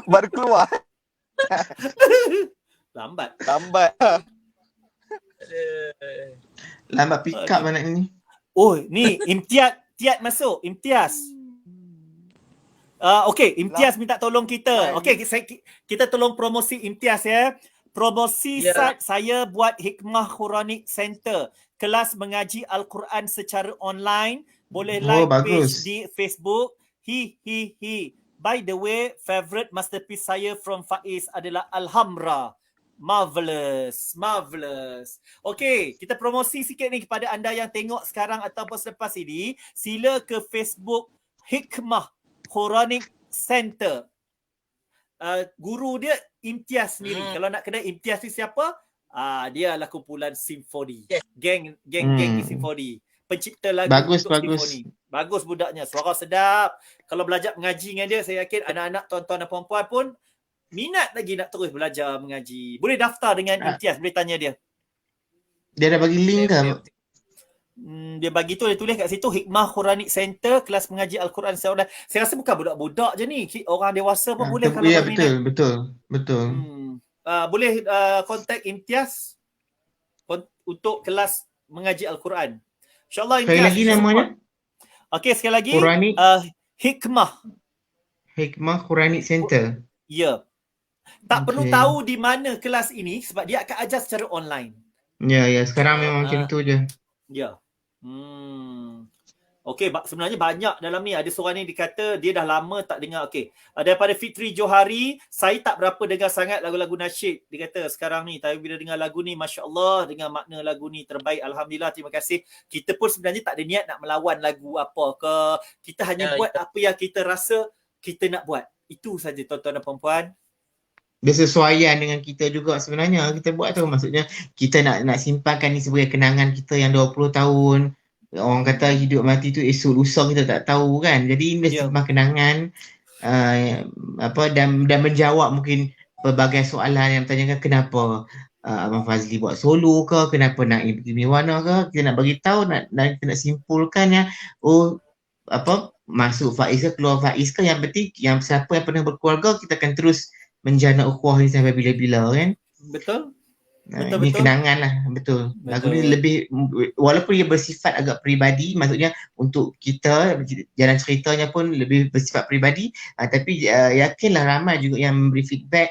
baru keluar. Lambat. Lambat pick up anak ni. Oh, ni Tiat masuk. Imtiaz. Okey, Imtiaz minta tolong kita. Okey, kita tolong promosi Imtiaz ya. Promosi site saya buat Hikmah Quranic Center. Kelas mengaji Al-Quran secara online. Boleh like page di Facebook. By the way, favorite masterpiece saya from Faiz adalah Alhamra. Marvelous. Okey, kita promosi sikit ni kepada anda yang tengok sekarang ataupun selepas ini. Sila ke Facebook Hikmah Quranic Center. Guru dia Imtiaz sendiri. Kalau nak kenal Imtiaz ni siapa? Dia adalah kumpulan simfoni. Geng di simfoni. Pencipta lagu bagus. simfoni. Bagus budaknya, suara sedap. Kalau belajar mengaji dengan dia, saya yakin anak-anak, tuan-tuan dan puan-puan pun minat lagi nak terus belajar mengaji. Boleh daftar dengan Imtiaz, boleh tanya dia. Dia dah bagi link ke? Dia bagi tu, dia tulis kat situ Hikmah Quranic Center, kelas mengaji Al-Quran secara online. Saya rasa bukan budak-budak je ni, orang dewasa pun boleh kalau berminat. Betul. Boleh kontak Imtiaz untuk kelas mengaji Al-Quran. InsyaAllah Imtiaz. Sekali lagi namanya? Okey, sekali lagi. Hikmah Quranic Center. Ya. Tak perlu tahu di mana kelas ini sebab dia akan ajar secara online. Ya, sekarang memang macam tu je. Ya. Okey, sebenarnya banyak dalam ni. Ada seorang ni dikata dia dah lama tak dengar. Okey, daripada Fitri Johari, saya tak berapa dengar sangat lagu-lagu nasyid. Dia kata sekarang ni, tapi bila dengar lagu ni, Masya Allah, dengar makna lagu ni terbaik. Alhamdulillah, terima kasih. Kita pun sebenarnya tak ada niat nak melawan lagu apa ke. Kita hanya buat apa yang kita rasa kita nak buat. Itu saja tuan-tuan dan puan-puan. Bersesuaian dengan kita juga sebenarnya kita buat tu, maksudnya kita nak simpankan ni sebagai kenangan kita yang 20 tahun. Orang kata hidup mati tu esok lusa kita tak tahu kan. Jadi ini Ya. simpan kenangan dan menjawab mungkin pelbagai soalan yang bertanyakan kenapa Abang Fazli buat solo ke, kenapa nak pergi mana ke, kita nak bagi tahu, kita nak simpulkan yang masuk Faiz ke keluar Faiz ke, yang penting yang siapa yang pernah berkeluarga kita akan terus menjana ukhuwah ni sampai bila-bila kan. Betul. Ini kenangan lah, betul. Lagu ni lebih, walaupun dia bersifat agak peribadi, maksudnya untuk kita, jalan ceritanya pun lebih bersifat peribadi, tapi yakinlah ramai juga yang memberi feedback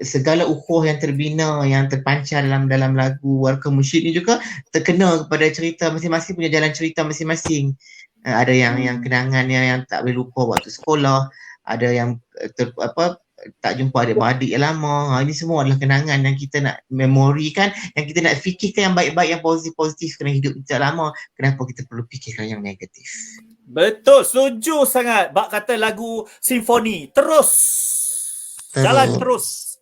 segala ukhuwah yang terbina, yang terpancar dalam lagu Warka Munsyid ni juga terkena kepada cerita masing-masing, punya jalan cerita masing-masing. Ada yang kenangannya yang tak boleh lupa waktu sekolah, ada yang tak jumpa adik-beradik yang lama. Ini semua adalah kenangan yang kita nak memorikan, yang kita nak fikirkan yang baik-baik, yang positif-positif kerana hidup kita lama. Kenapa kita perlu fikirkan yang negatif? Betul, setuju sangat. Bak kata lagu simfoni, terus. Jalan terus.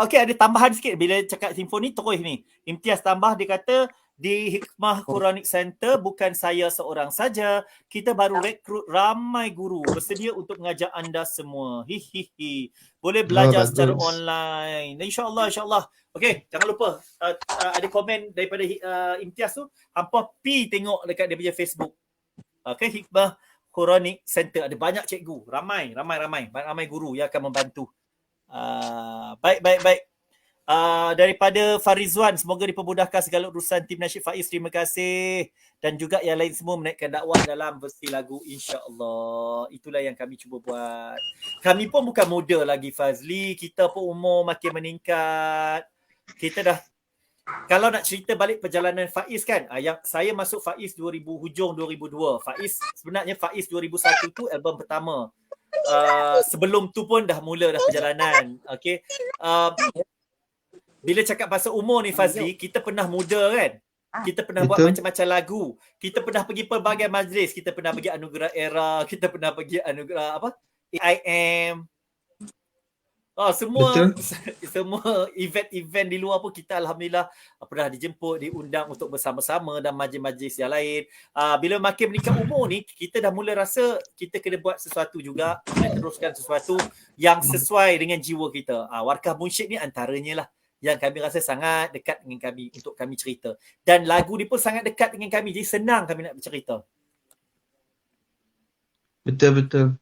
Okey, ada tambahan sikit bila cakap simfoni terus ni. Imtiaz tambah, dia kata di Hikmah Quranic Center bukan saya seorang saja. Kita baru rekrut ramai guru bersedia untuk mengajar anda semua. Hihihi. Boleh belajar secara online. InsyaAllah. Okey, jangan lupa ada komen daripada Imtiaz tu. Hampa pi tengok dekat dia punya Facebook. Okey, Hikmah Quranic Center. Ada banyak cikgu. Ramai guru yang akan membantu. Baik. Daripada Farizwan, semoga dipermudahkan segala urusan tim nasyid Faiz. Terima kasih. Dan juga yang lain semua menaikkan dakwah dalam versi lagu, insya-Allah. Itulah yang kami cuba buat. Kami pun bukan muda lagi, Fazli. Kita pun umur makin meningkat. Kita dah, kalau nak cerita balik perjalanan Faiz kan, yang saya masuk Faiz hujung 2002. Sebenarnya Faiz 2001 tu album pertama. Sebelum tu pun dah mula dah perjalanan. Okey. Bila cakap pasal umur ni, Fazli, kita pernah muda kan? Kita pernah buat macam-macam lagu. Kita pernah pergi pelbagai majlis. Kita pernah pergi Anugerah Era. Kita pernah pergi Anugerah AIM. Semua event-event di luar pun kita alhamdulillah pernah dijemput, diundang untuk bersama-sama dan majlis-majlis yang lain. Bila makin meningkat umur ni, kita dah mula rasa kita kena buat sesuatu juga, kena teruskan sesuatu yang sesuai dengan jiwa kita. Warkah Munsyid ni antaranya lah yang kami rasa sangat dekat dengan kami untuk kami cerita. Dan lagu ni pun sangat dekat dengan kami, jadi senang kami nak bercerita. Betul.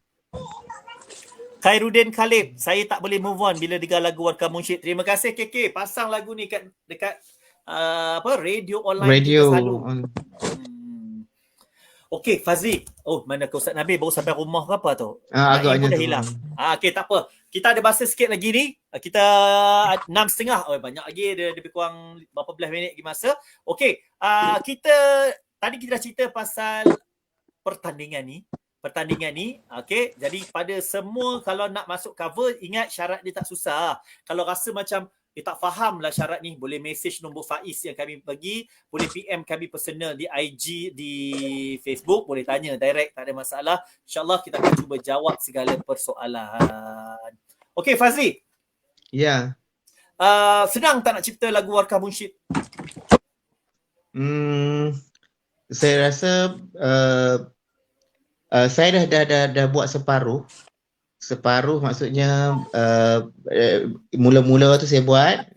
Khairuddin Khalib, saya tak boleh move on bila dengar lagu Warkah Munsyid. Terima kasih KK, pasang lagu ni dekat radio online radio kita selalu. Okey, Fazli. Mana ke Ustaz Nabil baru sampai rumah ke apa tu? Agaknya dah hilang. Okey, tak apa. Kita ada masa sikit lagi ni. Kita 6.30. Banyak lagi, dia lebih kurang berapa belas minit lagi masa. Okey, tadi kita dah cerita pasal pertandingan ni. Okey, jadi pada semua kalau nak masuk cover, ingat syarat dia tak susah. Kalau rasa macam tak faham lah syarat ni, boleh message nombor Faiz yang kami bagi, boleh PM kami personal di IG, di Facebook, boleh tanya direct, tak ada masalah. InsyaAllah kita akan cuba jawab segala persoalan. Okey, Fazli. Ya. Senang tak nak cipta lagu Warkah Munsyid? Saya rasa saya dah buat separuh maksudnya mula-mula tu saya buat,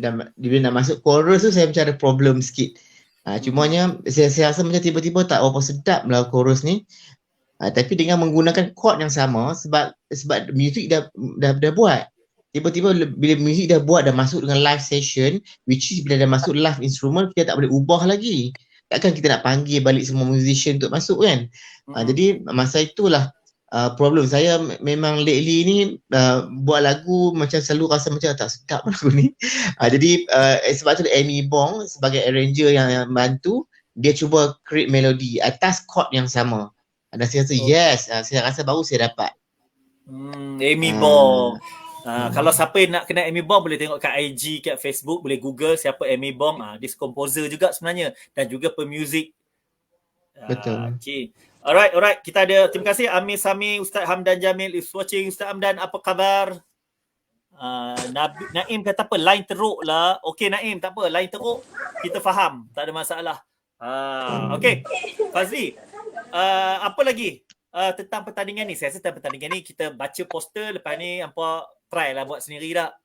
dan bila nak masuk chorus tu saya macam ada problem sikit. Cumanya saya rasa macam tiba-tiba tak apa sedap lah chorus ni. Tapi dengan menggunakan chord yang sama, sebab music dah buat. Tiba-tiba bila music dah buat, dah masuk dengan live session, which is bila dah masuk live instrument, kita tak boleh ubah lagi. Takkan kita nak panggil balik semua musician untuk masuk kan. Jadi masa itulah problem saya. Memang lately ni buat lagu macam selalu rasa macam tak sedap lagu ni. Jadi sebab tu Amy Bong sebagai arranger yang bantu, dia cuba create melody atas chord yang sama. Dan saya rasa yes, saya rasa baru saya dapat. Amy Bong. Kalau siapa yang nak kenal Amy Bong boleh tengok kat IG, kat Facebook, boleh Google siapa Amy Bong. Dia composer juga sebenarnya dan juga pemuzik. Betul. Okay. Alright. Kita ada, terima kasih Amir Sami, Ustaz Hamdan Jamil is watching. Ustaz Hamdan, apa khabar? Naim kata apa? Line teruk lah. Okay Naim, tak apa. Line teruk, kita faham. Tak ada masalah. Okay. Fazli, apa lagi tentang pertandingan ni? Saya rasa tentang pertandingan ni kita baca poster, lepas ni hampa try lah buat sendiri tak?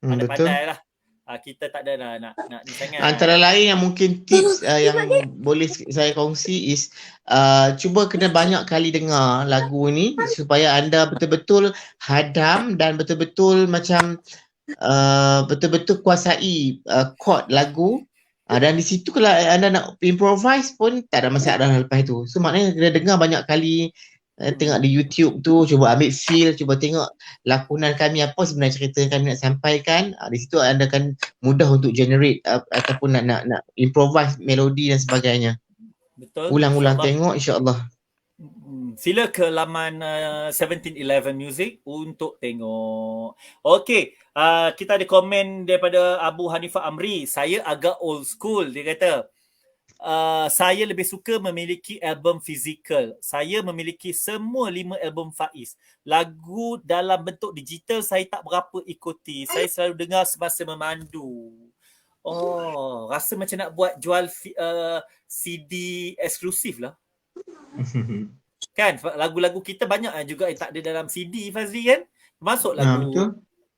Pandai-pandai lah. Kita tak ada nak ni sangat. Antara lain yang mungkin tips yang boleh saya kongsi is cuba kena banyak kali dengar lagu ni supaya anda betul-betul hadam dan betul-betul macam betul-betul kuasai chord lagu. Dan di situ kalau anda nak improvise pun tak ada masalah lepas tu. So maknanya kena dengar banyak kali, tengok di YouTube tu, cuba ambil feel, cuba tengok lakonan kami apa sebenarnya cerita yang kami nak sampaikan. Di situ anda akan mudah untuk generate ataupun nak improvise melodi dan sebagainya. Betul. Ulang-ulang tengok, insya-Allah. Sila ke laman 1711 Music untuk tengok. Okey, kita ada komen daripada Abu Hanifah Amri. Saya agak old school, dia kata. Saya lebih suka memiliki album fizikal. Saya memiliki semua 5 album Faiz. Lagu dalam bentuk digital saya tak berapa ikuti. Saya selalu dengar semasa memandu. Oh, rasa macam nak buat jual CD eksklusif lah. Kan lagu-lagu kita banyak juga yang tak ada dalam CD, Fazli, kan? Masuk lagu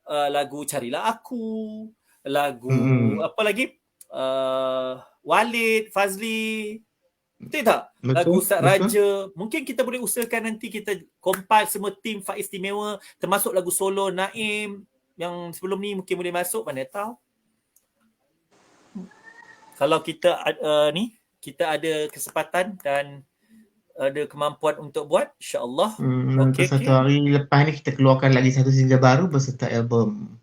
lagu Carilah Aku, lagu apa lagi? Walid, Fazli. Betul tak? Lagu Ustaz Raja. Mungkin kita boleh usahakan nanti kita compile semua tim Faiz Istimewa, termasuk lagu solo Naim yang sebelum ni mungkin boleh masuk, mana tahu. Kalau kita kita ada kesempatan dan ada kemampuan untuk buat, insya-Allah. Satu hari lepas ni kita keluarkan lagi satu single baru beserta album.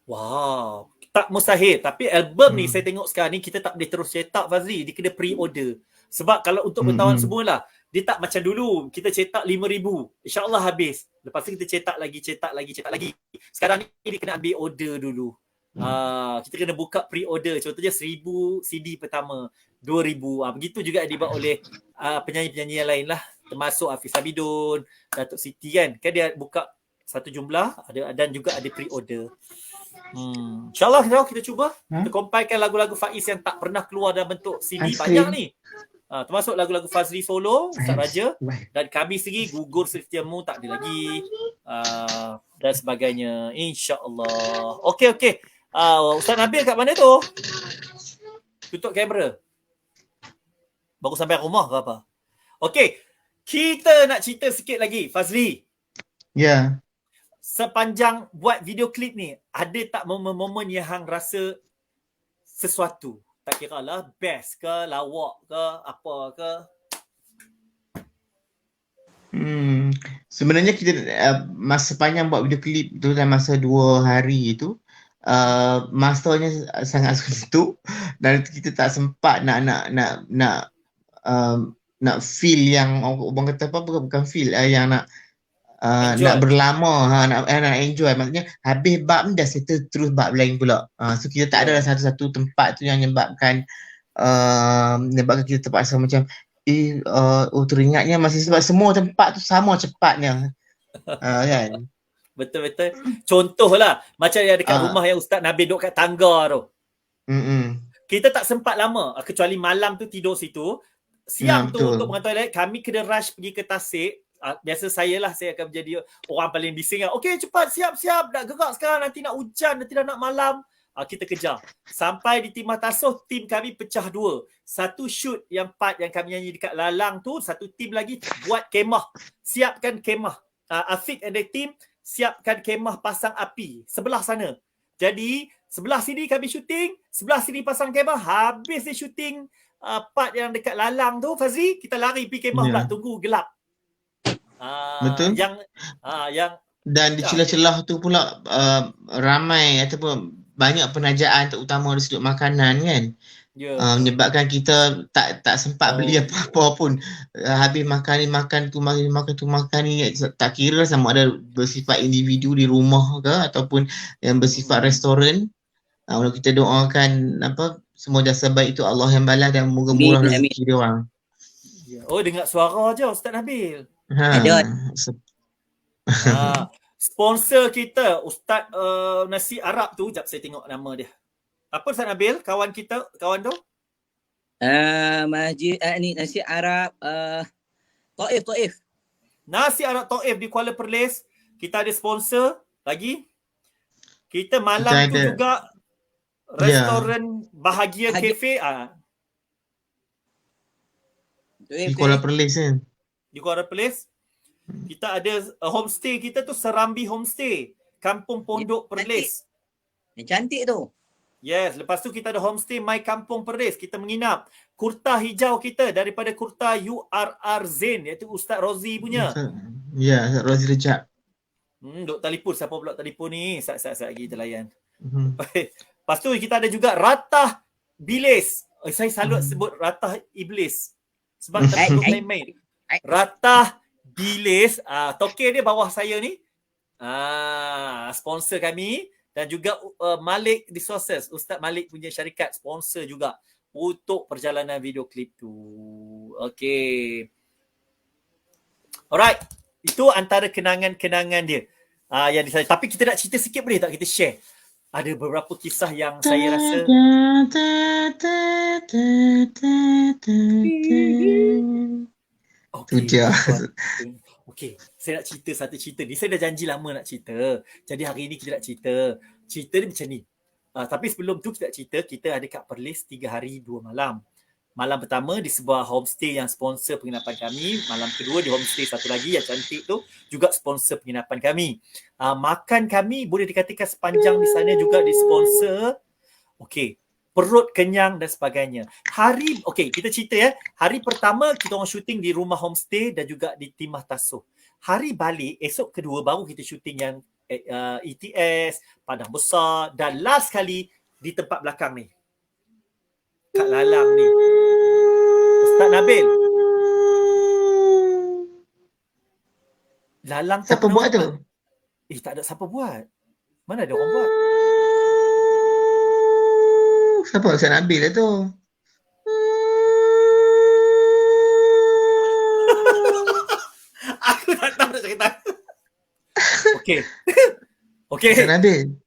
Wow, tak mustahil. Tapi album ni saya tengok sekarang ni kita tak boleh terus cetak, Fazli. Dia kena pre-order. Sebab kalau untuk bertawan semualah, dia tak macam dulu. Kita cetak 5,000. InsyaAllah habis. Lepas tu kita cetak lagi. Sekarang ni dia kena ambil order dulu. Kita kena buka pre-order. Contohnya 1,000 CD pertama, 2,000. Begitu juga dibuat oleh penyanyi-penyanyi yang lain lah. Termasuk Hafiz Abidun, Datuk Siti kan. Kan dia buka satu jumlah dan juga ada pre-order. InsyaAllah kita cuba. Kita compilekan lagu-lagu Faiz yang tak pernah keluar dalam bentuk CD. Banyak ni. Termasuk lagu-lagu Fazli solo, Ustaz Raja, dan kami sendiri Gugur Setiamu tak ada lagi, dan sebagainya, insya-Allah. Okey. Ustaz Nabil kat mana tu? Tutup kamera. Baru sampai rumah ke apa? Okey, kita nak cerita sikit lagi, Fazli. Ya. Sepanjang buat video klip ni, ada tak momen-momen yang hang rasa sesuatu? Tak kira lah best ke, lawak ke, apa ke? Sebenarnya kita masa panjang buat video klip tu dalam masa 2 hari itu, masternya sangat suntuk dan kita tak sempat nak feel yang orang kata apa, bukan feel yang nak berlama, nak enjoy. Maksudnya habis bab ni dah settle terus bab lain pula. So kita tak ada satu-satu tempat tu yang menyebabkan kita terpaksa macam teringatnya masih sebab semua tempat tu sama cepatnya. Kan? Betul. Contohlah macam yang dekat rumah yang Ustaz Nabil duduk kat tangga tu. Kita tak sempat lama, kecuali malam tu tidur situ. Siang tu untuk mengantar toilet, kami kena rush pergi ke Tasik. Biasa saya akan menjadi orang paling bising. Okey, cepat, siap, nak gerak sekarang, nanti nak hujan, nanti dah nak malam. Kita kejar. Sampai di Timah Tasuh, tim kami pecah 2. Satu shoot yang part yang kami nyanyi dekat Lalang tu, satu tim lagi buat kemah. Siapkan kemah. Afiq and the team siapkan kemah pasang api sebelah sana. Jadi, sebelah sini kami syuting, sebelah sini pasang kemah. Habis dia syuting part yang dekat Lalang tu, Fazli, kita lari pergi kemah pula, tunggu gelap. Betul. Yang dan di celah-celah tu pula ramai ataupun banyak penajaan terutama dari sudut makanan kan. Ya. Menyebabkan kita tak sempat beli apa-apa pun. Habis makan ni makan tu, makan ni, tak kira sama ada bersifat individu di rumah ke ataupun yang bersifat restoran. Kalau kita doakan semua jasa baik itu Allah yang balas dan moga Amin, murah amin. rezeki dia orang. Ya. Oh, dengar suara je Ustaz Nabil. Ada. Sponsor kita Ustaz Nasi Arab tu, jap saya tengok nama dia. Apa Ustaz Nabil? Kawan tu? Masjid ni nasi Arab Taif. Nasi Arab Taif di Kuala Perlis. Kita ada sponsor lagi. Kita malam tu juga restoran Bahagia Cafe di Kuala Perlis kan. Di Kuala Perlis. Kita ada homestay kita tu Serambi Homestay, Kampung Pondok Perlis. Yang cantik tu. Yes, lepas tu kita ada homestay My Kampung Perlis. Kita menginap. Kurta hijau kita daripada Kurta URR Zain, iaitu Ustaz Rozi punya. Ya, Rozi Rejak. Duk telefon, siapa pula telefon ni? Sat lagi kita layan. Lepas tu kita ada juga Ratah Bilis. Saya selalu sebut Ratah Iblis. Sebab tak main-main. Ratah Bilis, token dia bawah saya ni. Sponsor kami. Dan juga Malik Resources, Ustaz Malik punya syarikat sponsor juga untuk perjalanan video klip tu. Okay. Alright. Itu antara kenangan-kenangan dia. Yang saya. Tapi kita nak cerita sikit boleh tak kita share? Ada beberapa kisah yang saya rasa Okey, saya nak cerita satu cerita ni. Saya dah janji lama nak cerita. Jadi hari ni kita nak cerita. Cerita ni macam ni. Tapi sebelum tu kita nak cerita, kita ada kat Perlis 3 hari 2 malam. Malam pertama di sebuah homestay yang sponsor penginapan kami. Malam kedua di homestay satu lagi yang cantik tu juga sponsor penginapan kami. Makan kami boleh dikatakan sepanjang di sana juga disponsor. Okey. Perut kenyang dan sebagainya. Kita cerita ya. Hari pertama kita orang syuting di rumah homestay dan juga di Timah Tasuh. Hari balik, esok kedua baru kita syuting yang ETS, Padang Besar dan last kali di tempat belakang ni. Kat Lalang ni. Ustaz Nabil. Lalang tu siapa buat tu? Tak ada siapa buat. Mana ada orang buat? Siapa Ustaz Nabil lah tu? Aku tak tahu nak cerita. Okey. Ustaz Nabil.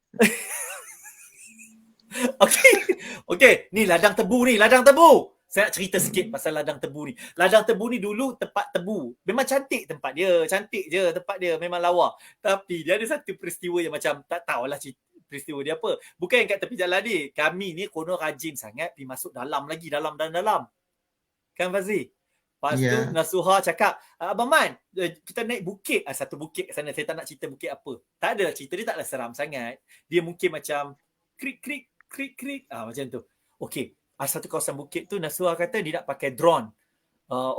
Okey. Ni ladang tebu ni, ladang tebu. Saya nak cerita sikit pasal ladang tebu ni. Ladang tebu ni dulu tempat tebu. Memang cantik tempat dia. Cantik je tempat dia. Memang lawa. Tapi dia ada satu peristiwa yang macam tak tahulah peristiwa dia apa. Bukan yang kat tepi jalan ni. Kami ni konon rajin sangat pergi masuk dalam lagi. Dalam. Kan Fazli? Lepas tu Nasuha cakap, Abang Man, kita naik bukit. Satu bukit kat sana. Saya tak nak cerita bukit apa. Tak ada. Cerita dia taklah seram sangat. Dia mungkin macam krik. Macam tu. Okey. Satu kawasan bukit tu Nasuha kata dia nak pakai drone.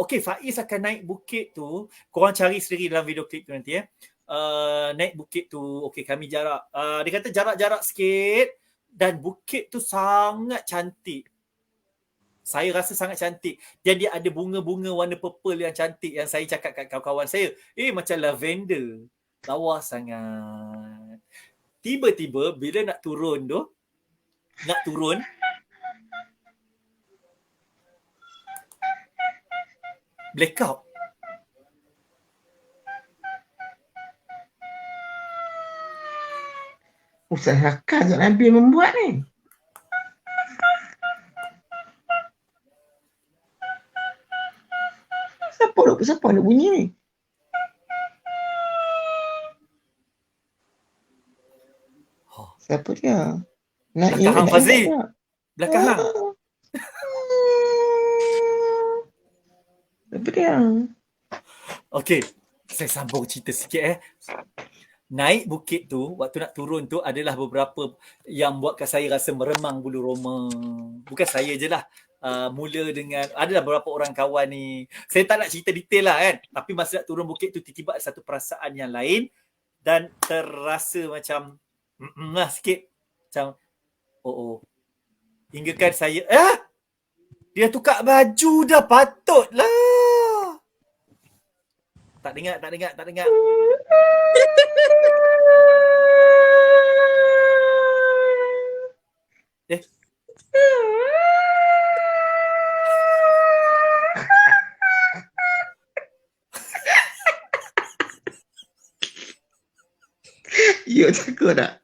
Okey, Faiz akan naik bukit tu. Korang cari sendiri dalam video klip tu nanti ya. Naik bukit tu. Okey, kami jarak. Dia kata jarak-jarak sikit. Dan bukit tu sangat cantik. Saya rasa sangat cantik. Dan dia ada bunga-bunga warna purple yang cantik. Yang saya cakap kat kawan-kawan saya. Macam lavender. Lawa sangat. Tiba-tiba bila nak turun blackout. Ustaz Hakan Ustaz Nabil membuat ni. Siapa nak bunyi ni? Siapa dia? Belakang Hang Fazli. Belakang Hang. Siapa dia? Okey, saya sambung cerita sikit Naik bukit tu, waktu nak turun tu adalah beberapa yang buatkan saya rasa meremang bulu roma. Bukan saya je lah. Mula dengan, adalah beberapa orang kawan ni. Saya tak nak cerita detail lah kan. Tapi masa nak turun bukit tu, tiba-tiba ada satu perasaan yang lain. Dan terasa macam, sikit. Macam, hingga kan saya, Dia tukar baju dah, patutlah. Tak dengar. Eh, You takut tak?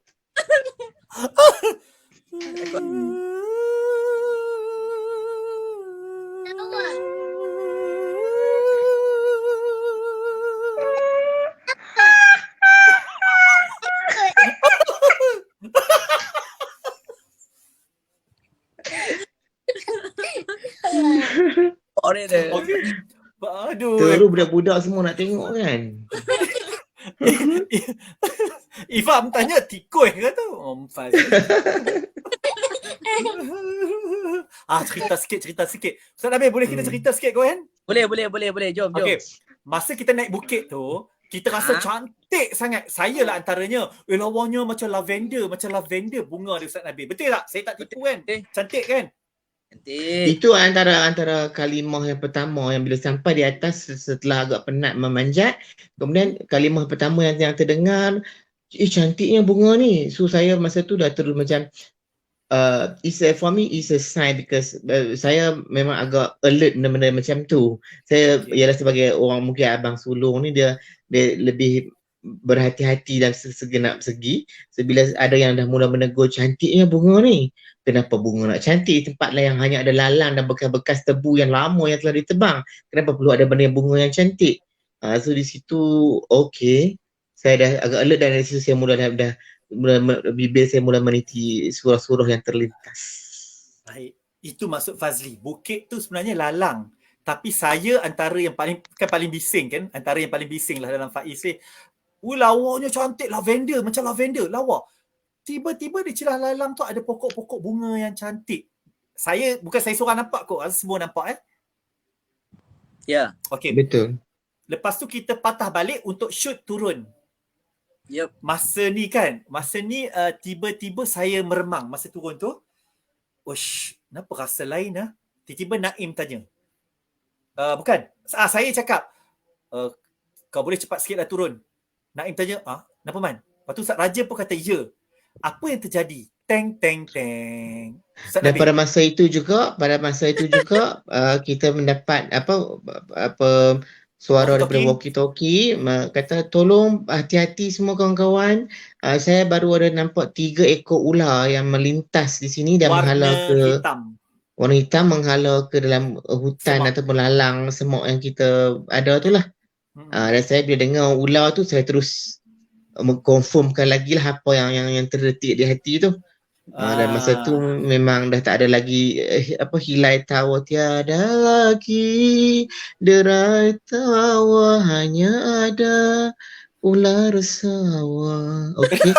Orang dia. Okey. Aduh. Terus budak-budak semua nak tengok kan. Ifam tanya tikoi ke tu? Faz. Cerita sikit. Ustaz Nabil, boleh kita cerita sikit kau kan? Boleh. Jom. Okey. Masa kita naik bukit tu, kita rasa cantik sangat. Saya lah antaranya. Lawanya macam lavender bunga dia Ustaz Nabil. Betul tak? Saya tak tipu kan? Cantik kan? Cantik. Itu antara kalimah yang pertama yang bila sampai di atas setelah agak penat memanjat, kemudian kalimah pertama yang terdengar, cantiknya bunga ni. So saya masa tu dah terus macam for me it's a sign because saya memang agak alert benda-benda macam tu. Saya ialah sebagai orang mungkin abang sulung ni dia lebih berhati-hati dalam segenap segi. So, bila ada yang dah mula menegur cantiknya bunga ni, kenapa bunga nak cantik tempat yang hanya ada lalang dan bekas-bekas tebu yang lama yang telah ditebang, kenapa perlu ada benda bunga yang cantik? So di situ okey, saya dah agak alert dan dari situ saya mula bibir saya mula meniti surah-surah yang terlintas. Baik. Itu maksud Fazli. Bukit tu sebenarnya lalang. Tapi saya antara yang paling bising kan. Antara yang paling bising lah dalam Faiz ni. Lawanya cantik. Macam lavender. Lawa. Tiba-tiba di celah lalang tu ada pokok-pokok bunga yang cantik. Bukan saya seorang nampak kot. Semua nampak Ya. Okey. Betul. Lepas tu kita patah balik untuk shoot turun. Yep. Masa ni tiba-tiba saya meremang masa turun tu. Kenapa rasa lain Tiba-tiba Naim tanya. Bukan. Saya cakap, kau boleh cepat sikit dah turun. Naim tanya, kenapa Man? Lepas tu Ustaz Raja pun kata, ya. Apa yang terjadi? Teng. Dan pada masa itu juga kita mendapat apa suara daripada walkie-talkie kata tolong hati-hati semua kawan-kawan. Saya baru ada nampak 3 ekor ular yang melintas di sini dan warna hitam menghala ke dalam hutan ataupun lalang semok yang kita ada tu lah. Dan saya bila dengar ular tu saya terus mengkonfirmkan lagi lah apa yang terdetik di hati tu. Dan masa tu memang dah tak ada lagi hilai tawa tiada lagi derai tawa hanya ada ular sawa. Okey.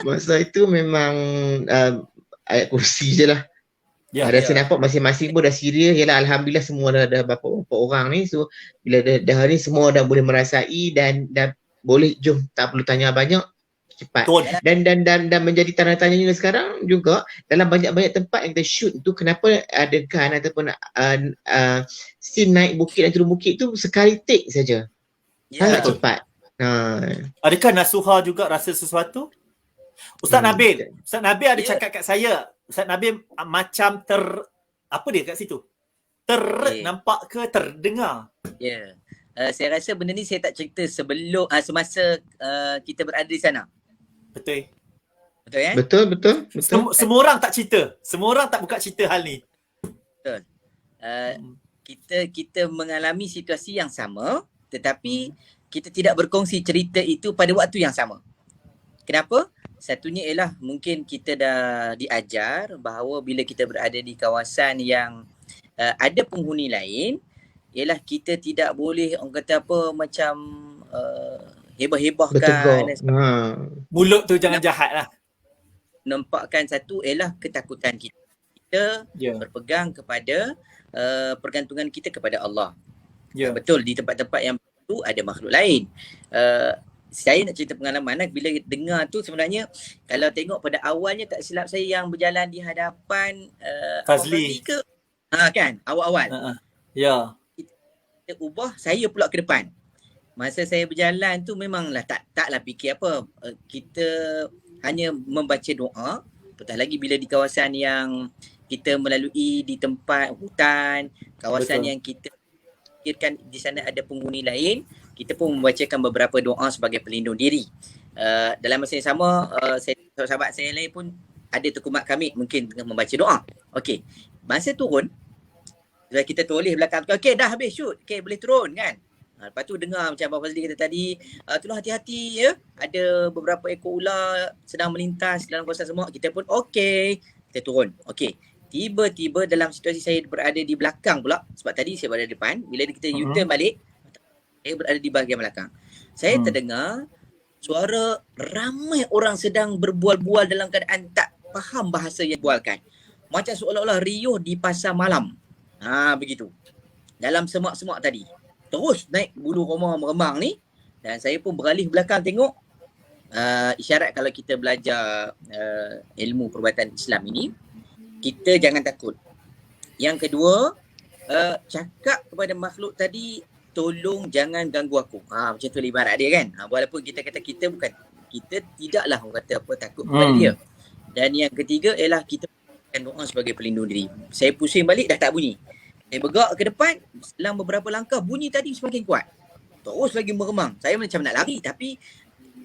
Masa itu memang ayat kursi je lah. Saya nampak masing-masing pun dah serius. Yalah, alhamdulillah semua dah berapa orang ni. So bila dah ni semua dah boleh merasai dan dah boleh jom tak perlu tanya banyak. Cepat. Dan menjadi tanda tanya sekarang juga dalam banyak-banyak tempat yang kita shoot tu, kenapa adegan ataupun scene naik bukit dan turun bukit tu sekali take saja. Sangat cepat. Adakah Nasuha juga rasa sesuatu? Ustaz Nabil ada cakap kat saya. Ustaz Nabil macam apa dia kat situ? Nampak ke terdengar? Ya. Saya rasa benda ni saya tak cerita semasa kita berada di sana. Betul kan? Betul. Semua orang tak cerita. Semua orang tak buka cerita hal ni. Betul. Kita mengalami situasi yang sama, tetapi kita tidak berkongsi cerita itu pada waktu yang sama. Kenapa? Satunya ialah mungkin kita dah diajar bahawa bila kita berada di kawasan yang ada penghuni lain, ialah kita tidak boleh orang kata apa macam hebah-hebahkan. Mulut tu jangan jahat lah. Nampakkan satu ialah ketakutan kita. Kita berpegang kepada pergantungan kita kepada Allah. Betul, di tempat-tempat yang itu ada makhluk lain. saya nak cerita pengalaman bila dengar tu sebenarnya kalau tengok pada awalnya tak silap saya yang berjalan di hadapan Fazli. ke? Kan awal-awal. Ya. Kita ubah saya pula ke depan. Masa saya berjalan tu memanglah taklah fikir apa. Kita hanya membaca doa. Apatah lagi bila di kawasan yang kita melalui di tempat hutan, kawasan Betul. yang kita fikirkan di sana ada penghuni lain, kita pun membacakan beberapa doa sebagai pelindung diri. Dalam masa yang sama, sahabat saya lain pun ada terkumat kami mungkin tengah membaca doa. Okey. Masa turun, kita tulis belakang tu, okey dah habis shoot. Okey boleh turun kan. Lepas tu dengar macam Abang Fazli kata tadi, tolong hati-hati ya. Ada beberapa ekor ular sedang melintas dalam kawasan semua. Kita pun okey. Kita turun. Okey. Tiba-tiba dalam situasi saya berada di belakang pula. Sebab tadi saya berada di depan. Bila kita U-turn balik, saya berada di bahagian belakang. Saya terdengar suara ramai orang sedang berbual-bual dalam keadaan tak faham bahasa yang dibualkan. Macam seolah-olah riuh di pasar malam. Begitu. Dalam semak-semak tadi. Terus naik bulu roma meremang ni. Dan saya pun beralih belakang tengok. Isyarat kalau kita belajar ilmu perubatan Islam ini, kita jangan takut. Yang kedua, cakap kepada makhluk tadi, tolong jangan ganggu aku. Macam tu ibarat dia kan. Walaupun kita kata kita bukan, kita tidaklah orang kata apa takut kepada dia. Dan yang ketiga ialah kita akan doa sebagai pelindung diri. Saya pusing balik dah tak bunyi. Saya bergerak ke depan, selang beberapa langkah bunyi tadi semakin kuat. Terus lagi meremang. Saya macam nak lari tapi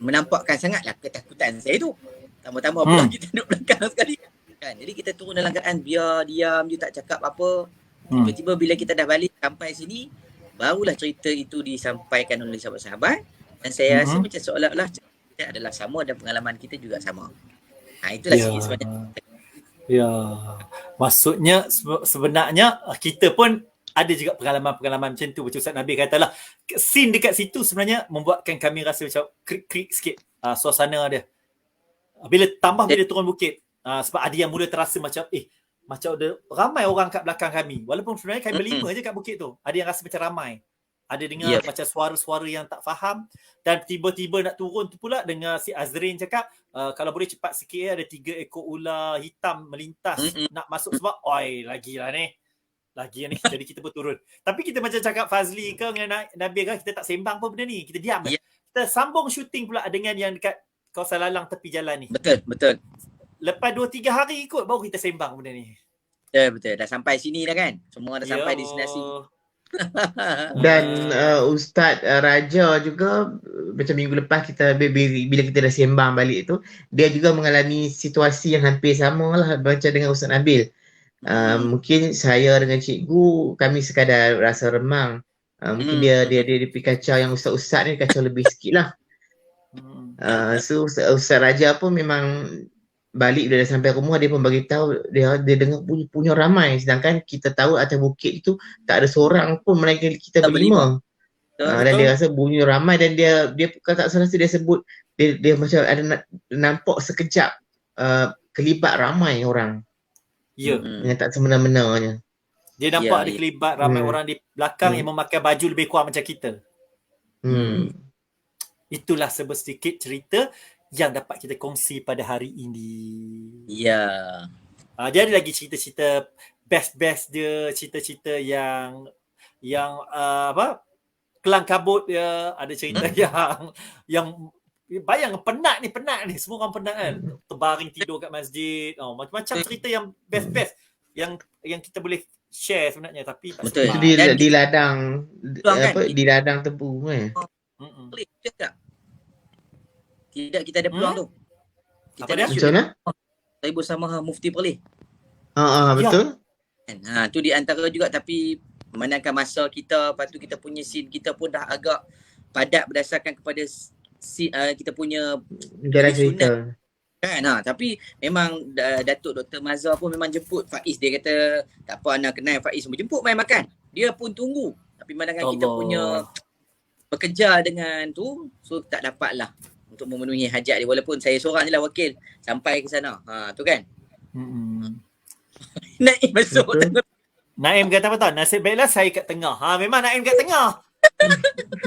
menampakkan sangatlah ketakutan saya tu. Tambah-tambah pula kita duduk belakang sekali. Kan? Jadi kita turun dalam keadaan biar diam je, tak cakap apa. Tiba-tiba bila kita dah balik sampai sini, barulah cerita itu disampaikan oleh sahabat-sahabat. Dan saya rasa macam seolah-olah kita adalah sama dan pengalaman kita juga sama. Itulah sikit sebenarnya. Ya, maksudnya sebenarnya kita pun ada juga pengalaman-pengalaman macam tu. Macam Ustaz Nabil katalah, scene dekat situ sebenarnya membuatkan kami rasa macam krik-krik sikit suasana dia. Bila turun bukit, sebab ada yang mula terasa macam macam ada ramai orang kat belakang kami. Walaupun sebenarnya kami berlima je kat bukit tu. Ada yang rasa macam ramai. Ada dengar macam suara-suara yang tak faham. Dan tiba-tiba nak turun tu pula dengar si Azrin cakap, kalau boleh cepat sikit ada 3 ekor ular hitam melintas nak masuk sebab lagilah ni. Jadi kita pun turun. Tapi kita macam cakap Fazli ke dengan Nabil kan, kita tak sembang pun benda ni. Kita diam. Kita sambung syuting pula dengan yang dekat kawasan lalang tepi jalan ni. Betul. Lepas 2-3 hari ikut baru kita sembang benda ni. Betul. Dah sampai sini dah kan. Semua dah sampai destinasi. Dan Ustaz Raja juga macam minggu lepas bila kita dah sembang balik tu, dia juga mengalami situasi yang hampir sama lah macam dengan Ustaz Nabil. Mungkin saya dengan cikgu kami sekadar rasa remang. Mungkin dia pergi kacau yang ustaz-ustaz ni kacau lebih sikit lah. So Ustaz Raja pun memang balik bila dah sampai rumah dia pun bagi tahu dia dengar punya ramai, sedangkan kita tahu atas bukit itu tak ada seorang pun melainkan kita berlima. Dan dia rasa bunyi ramai dan dia kalau tak salah dia sebut dia macam ada nampak sekejap kelibat ramai orang. Yang tak semena-menanya. Dia nampak ada kelibat ramai orang di belakang yang memakai baju lebih kurang macam kita. Itulah sedikit cerita yang dapat kita kongsi pada hari ini. Dia ada lagi cerita-cerita best dia, cerita-cerita yang kelang kabut dia, ada cerita yang bayang penat ni semua orang penat kan, terbaring tidur kat masjid, macam-macam cerita yang best yang kita boleh share sebenarnya, tapi tak betul. Di ladang di ladang tebu Tidak, kita ada peluang tu. Kita apa dia? Macam mana? Saya bersama Mufti Perlis. Betul. Tu di antara juga, tapi memandangkan masa kita, lepas tu kita punya scene kita pun dah agak padat berdasarkan kepada kita punya jalan cerita. Kan? Tapi memang Datuk Dr. Mazhar pun memang jemput Faiz. Dia kata tak apa anak kenal Faiz semua, jemput main makan. Dia pun tunggu. Tapi memandangkan kita punya bekerja dengan tu, so tak dapat lah untuk memenuhi hajat dia, walaupun saya seorang je lah wakil sampai ke sana. Tu kan. Naim masuk. Naim kata apa tau? Nasib baiklah saya kat tengah. Memang Naim kat tengah.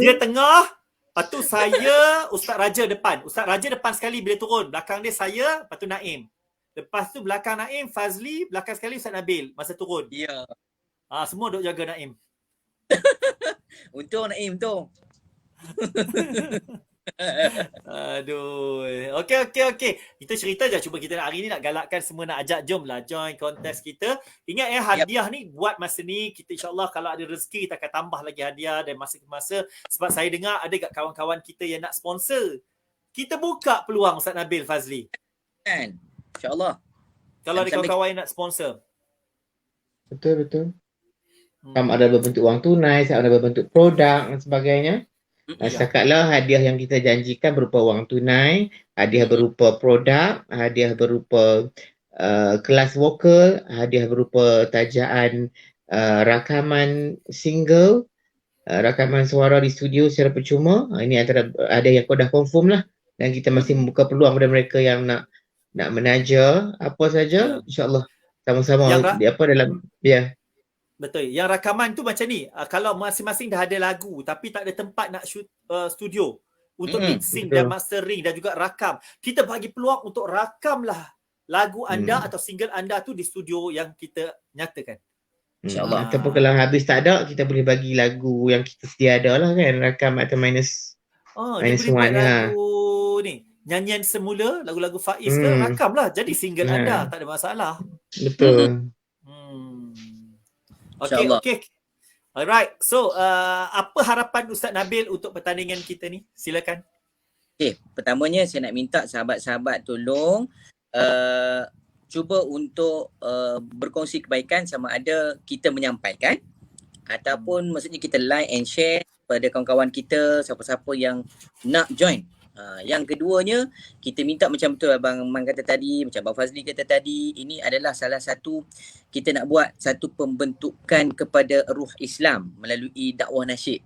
Dia tengah, Lepas tu saya, Ustaz Raja depan. Ustaz Raja depan sekali bila turun. Belakang dia saya, lepas tu Naim. Lepas tu belakang Naim, Fazli. Belakang sekali Ustaz Nabil masa turun. Ya. Semua duk jaga Naim. Untung Naim tu. Aduh. Okey. Kita cerita je. Cuba kita hari ni nak galakkan semua nak ajak. Jom lah join kontes kita. Ingat hadiah ni buat masa ni. Kita insyaAllah kalau ada rezeki kita akan tambah lagi hadiah dan masa ke masa. Sebab saya dengar ada kat kawan-kawan kita yang nak sponsor. Kita buka peluang Ustaz Nabil, Fazli. Kan? InsyaAllah. Kalau ada kawan-kawan yang nak sponsor. Betul. Sama ada berbentuk wang tunai, sama ada berbentuk produk dan sebagainya. Setakatlah hadiah yang kita janjikan berupa wang tunai, hadiah berupa produk, hadiah berupa kelas vokal, hadiah berupa tajaan rakaman single, rakaman suara di studio secara percuma. Ini antara ada yang dah confirm lah, dan kita masih membuka peluang kepada mereka yang nak menaja apa saja, insya-Allah sama-sama dalam Betul. Yang rakaman tu macam ni. Kalau masing-masing dah ada lagu tapi tak ada tempat nak shoot studio untuk mixing dan mastering dan juga rakam. Kita bagi peluang untuk rakamlah lagu anda atau single anda tu di studio yang kita nyatakan. InsyaAllah. Ataupun kalau habis tak ada, kita boleh bagi lagu yang kita sedia ada lah kan. Rakam atau minus dia boleh buat lagu ni. Nyanyian semula, lagu-lagu Faiz ke rakam lah. Jadi single anda. Tak ada masalah. Betul. Okay. Alright. So, apa harapan Ustaz Nabil untuk pertandingan kita ni? Silakan. Okay. Pertamanya saya nak minta sahabat-sahabat tolong cuba untuk berkongsi kebaikan, sama ada kita menyampaikan ataupun maksudnya kita like and share pada kawan-kawan kita, siapa-siapa yang nak join. Yang keduanya, kita minta macam betul Abang Man kata tadi, macam Abang Fazli kata tadi, ini adalah salah satu kita nak buat satu pembentukan kepada ruh Islam melalui dakwah nasyid.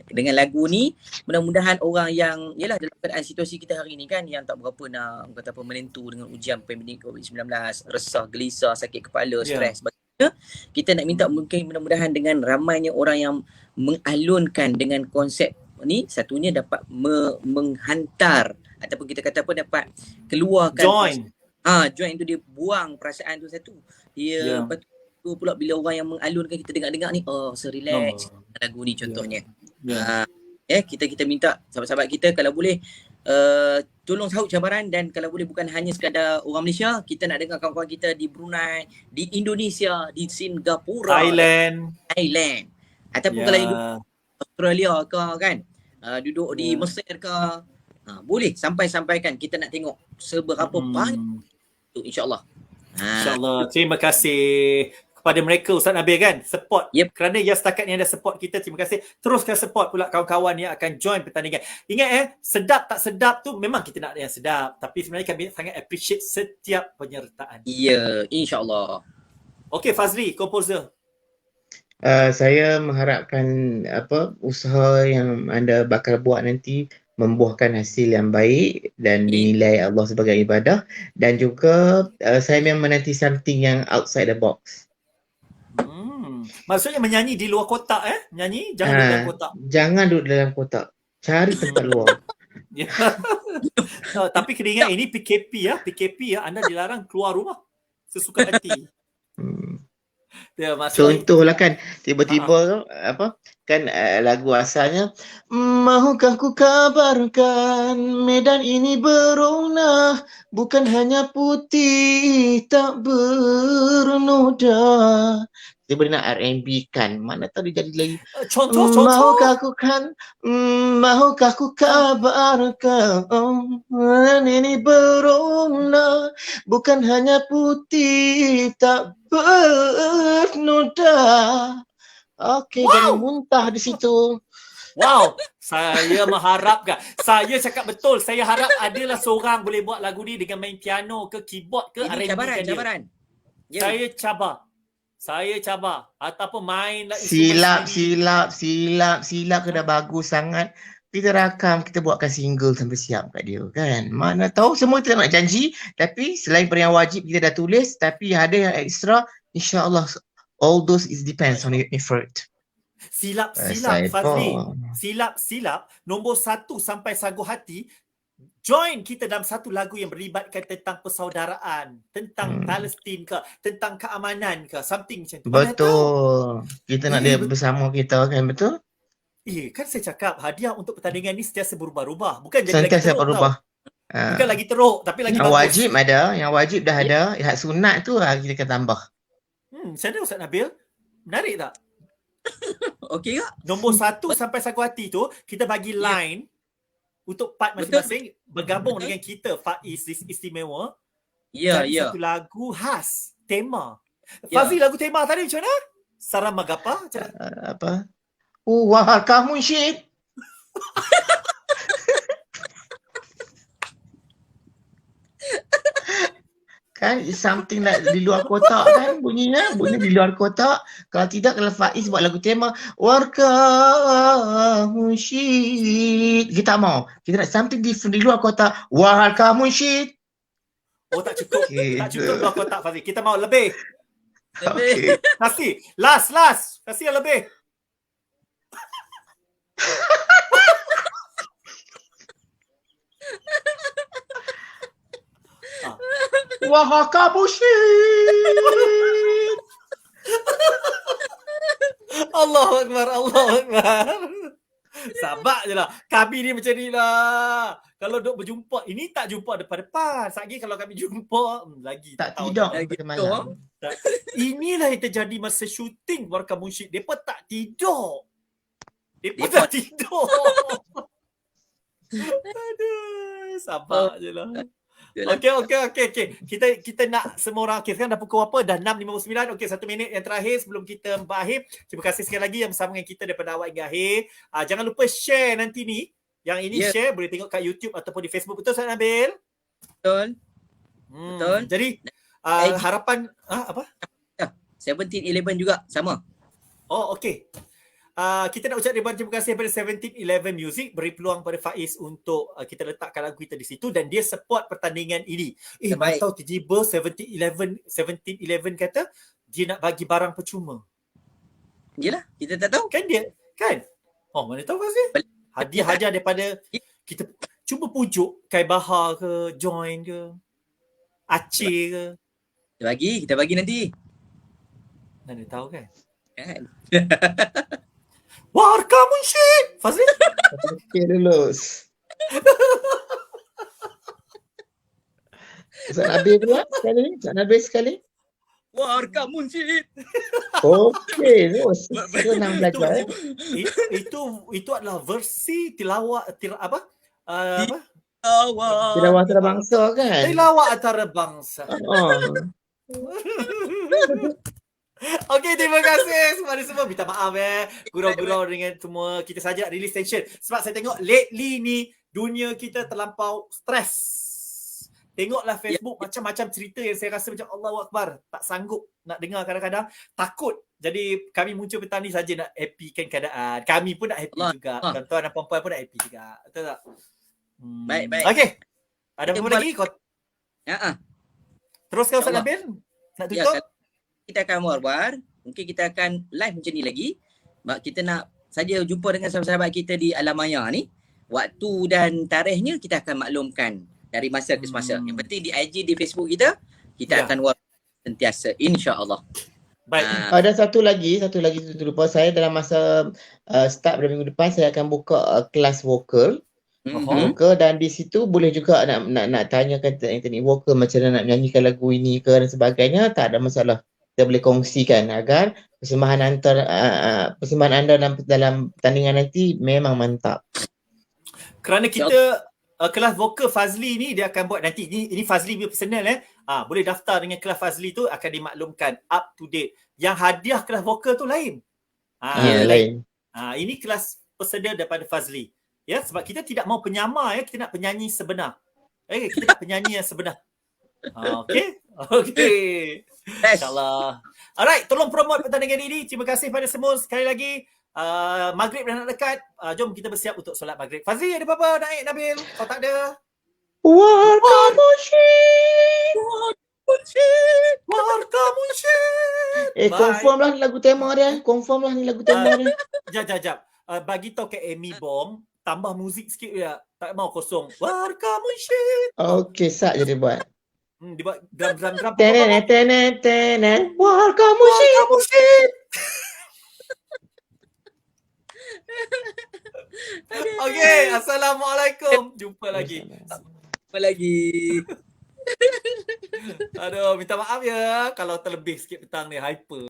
Dengan lagu ni, mudah-mudahan orang yang, yalah dalam keadaan situasi kita hari ni kan, yang tak berapa nak kata apa menentu dengan ujian pandemik COVID-19, resah, gelisah, sakit kepala, stres, sebagainya, kita nak minta mungkin mudah-mudahan dengan ramainya orang yang mengalunkan dengan konsep ni, satunya dapat menghantar ataupun kita kata apa, dapat keluarkan join tu, dia buang perasaan tu satu. Dia lepas tu pula bila orang yang mengalunkan kita dengar-dengar ni, relax lagu ni contohnya. Kita minta sahabat-sahabat kita kalau boleh tolong sahut cabaran, dan kalau boleh bukan hanya sekadar orang Malaysia, kita nak dengar kawan-kawan kita di Brunei, di Indonesia, di Singapura, Thailand ataupun kalau Australia ke kan, duduk di Mesir ke, boleh sampaikan, kita nak tengok seberapa banyak tu, insyaAllah. InsyaAllah. Terima kasih kepada mereka Ustaz Nabil kan, support. Kerana yang setakat ni anda support kita, terima kasih. Teruskan support pula kawan-kawan yang akan join pertandingan. Ingat sedap tak sedap tu memang kita nak yang sedap, tapi sebenarnya kami sangat appreciate setiap penyertaan. Ya, insyaAllah. Okey, Fazli, komposer. Saya mengharapkan usaha yang anda bakal buat nanti membuahkan hasil yang baik dan dinilai Allah sebagai ibadah, dan juga saya memang menanti something yang outside the box. Maksudnya menyanyi di luar kotak Menyanyi jangan duduk dalam kotak. Jangan duduk dalam kotak. Cari tempat luar. Tapi kena ingat ini PKP anda dilarang keluar rumah sesuka hati. Contohlah kan, tiba-tiba kan lagu asalnya, mahukah ku kabarkan medan ini berwarna, bukan hanya putih tak bernoda. Dia boleh nak R&B kan, mana tahu dia jadi lagi contoh. Mahukah ku kabarkan medan ini berwarna, bukan hanya putih tak bernoda. Okey, jangan muntah di situ. Wow, saya mengharapkan. Saya cakap betul. Saya harap adalah seorang boleh buat lagu ni dengan main piano ke keyboard ke R&B. Cabaran. Saya cabar. Ataupun main lah. Silap kena bagus sangat. Kita rakam, kita buatkan single sampai siap kat dia kan. Mana tahu, semua kita nak janji, tapi selain pada yang wajib kita dah tulis, tapi ada yang ekstra, insya-Allah all those is depends on your effort. Silap-silap Pasal Fazli. apa? Silap-silap nombor 1 sampai Sagu Hati join kita dalam satu lagu yang berlibatkan tentang persaudaraan, tentang Palestin ke, tentang keamanan ke, something macam tu. Mana tahu. Betul. Kita nak dia betul. bersama kita kan, betul? Kan saya cakap hadiah untuk pertandingan ni sentiasa berubah-ubah. Bukan jadi lagi Sentiasa teruk tau. berubah. Bukan lagi teruk tapi lagi Yang bagus. wajib ada, yang wajib dah ada, yang sunat tu kita akan tambah. Macam mana Ustaz Nabil? Menarik tak? Okey tak? Nombor 1 sampai Sagu Hati tu kita bagi line untuk part Betul. masing-masing bergabung Betul. dengan kita Faiz Istimewa. Ya, Jadi ya. satu lagu khas, tema. Ya. Fazli, lagu tema tadi macam mana? Saram Magapa? Macam mana? Apa? Wah, kamu shit. Kan something like di luar kotak kan bunyinya di luar kotak. Kalau tidak, kalau Faiz buat lagu tema warkamu shit, kita tak mau, kita nak something different di luar kotak. Warkamu shit. Oh, tak cukup. Tak Gitu. cukup dua kotak Fazli. Kita mau lebih. Okay. Kasih. Last. Kasih yang lebih. Warkamu shit. Allahu Akbar. Sabar je lah. Kami ni macam ni lah. Kalau duk berjumpa, ini tak jumpa depan-depan. Lagi kalau kami jumpa, lagi Tak tahu tidur lagi sampai malam. Inilah yang terjadi masa syuting Warka Munsyid. Mereka tak tidur. Mereka tak tidur. Aduh, sabar je lah. Okey. Kita nak semua orang. Okay, sekarang dah pukul apa? Dah 6.59. Okey, 1 minit yang terakhir sebelum kita berakhir. Terima kasih sekali lagi yang bersama dengan kita daripada awal hingga akhir. Jangan lupa share nanti ni. Yang ini share boleh tengok kat YouTube ataupun di Facebook. Betul Ustaz Nabil? Betul. Betul. Jadi harapan apa? 17-11 juga sama. Oh, okey. Kita nak ucap ribuan terima kasih kepada 1711 Music, beri peluang pada Faiz untuk kita letakkan lagu kita di situ dan dia support pertandingan ini. Mana tahu tiba-tiba 1711 kata dia nak bagi barang percuma. Yelah, kita tak tahu. Kan dia, kan? Oh, mana tahu Faiz? Hadiah daripada kita cuba pujuk Kai Bahar ke, Join ke, Aceh ke. Kita bagi nanti. Mana tahu kan? Kan? Warka Munsyid! Fazli? Okay, lulus. Ustaz Nabil pula sekali. Ustaz Nabil sekali. Warka Munsyid. Okey, senang belajar. Itu adalah versi tilawah apa? Tilawah antarabangsa kan? Tilawah antarabangsa. Okey, terima kasih kepada semua. Minta maaf gurau-gurau dengan semua. Kita saja nak release tension. Sebab saya tengok lately ni dunia kita terlampau stres. Tengoklah Facebook macam-macam cerita yang saya rasa macam Allahu Akbar. Tak sanggup nak dengar kadang-kadang. Takut. Jadi kami muncul petang ni saja nak happykan keadaan. Kami pun nak happy juga. Tuan-tuan dan puan-puan pun nak happy juga. Betul tak? Baik. Okey. Ada apa lagi? Teruskan Ustaz Nabil. Nak tutup? Kita akan war-war. Mungkin kita akan live macam ni lagi. Kita nak saja jumpa dengan sahabat-sahabat kita di alam maya ni. Waktu dan tarikhnya kita akan maklumkan dari masa ke semasa. Yang penting di IG, di Facebook kita akan war sentiasa, insya-Allah. Baik. Ada satu lagi lupa saya, dalam masa start pada minggu depan saya akan buka kelas vokal. Vokal, dan di situ boleh juga nak tanyakan teknik vokal, macam mana nak menyanyikan lagu ini ke dan sebagainya. Tak ada masalah. Kita boleh kongsikan agar persembahan anda dalam pertandingan nanti memang mantap. Kerana kita kelas vokal Fazli ni dia akan buat nanti. Ini Fazli punya personal boleh daftar dengan kelas Fazli tu, akan dimaklumkan up to date. Yang hadiah kelas vokal tu lain. Lain. Ini kelas tersedia daripada Fazli. Ya, sebab kita tidak mau penyamar kita nak penyanyi sebenar. Kita nak penyanyi yang sebenar. Okey. InsyaAllah. Alright, tolong promote pertandingan ini. Terima kasih pada semua sekali lagi. Maghrib dah nak dekat. Jom kita bersiap untuk solat maghrib. Fazli, ada apa-apa naik Nabil? Kau tak ada? Warka Munsyid. Warka Munsyid. Bye. Confirm lah ni lagu tema dia. Confirm lah ni lagu tema dia. Jap. Bagi tahu ke Amy Bomb, tambah muzik sikit ya. Tak mau kosong. Warga Munsyid. Okey, sat je dia buat. Dia buat drum. Tenen. Warga Munsyid. Warga Munsyid. Okey, assalamualaikum. Jumpa lagi. Apa lagi? Aduh, minta maaf ya kalau terlebih sikit petang ni hyper.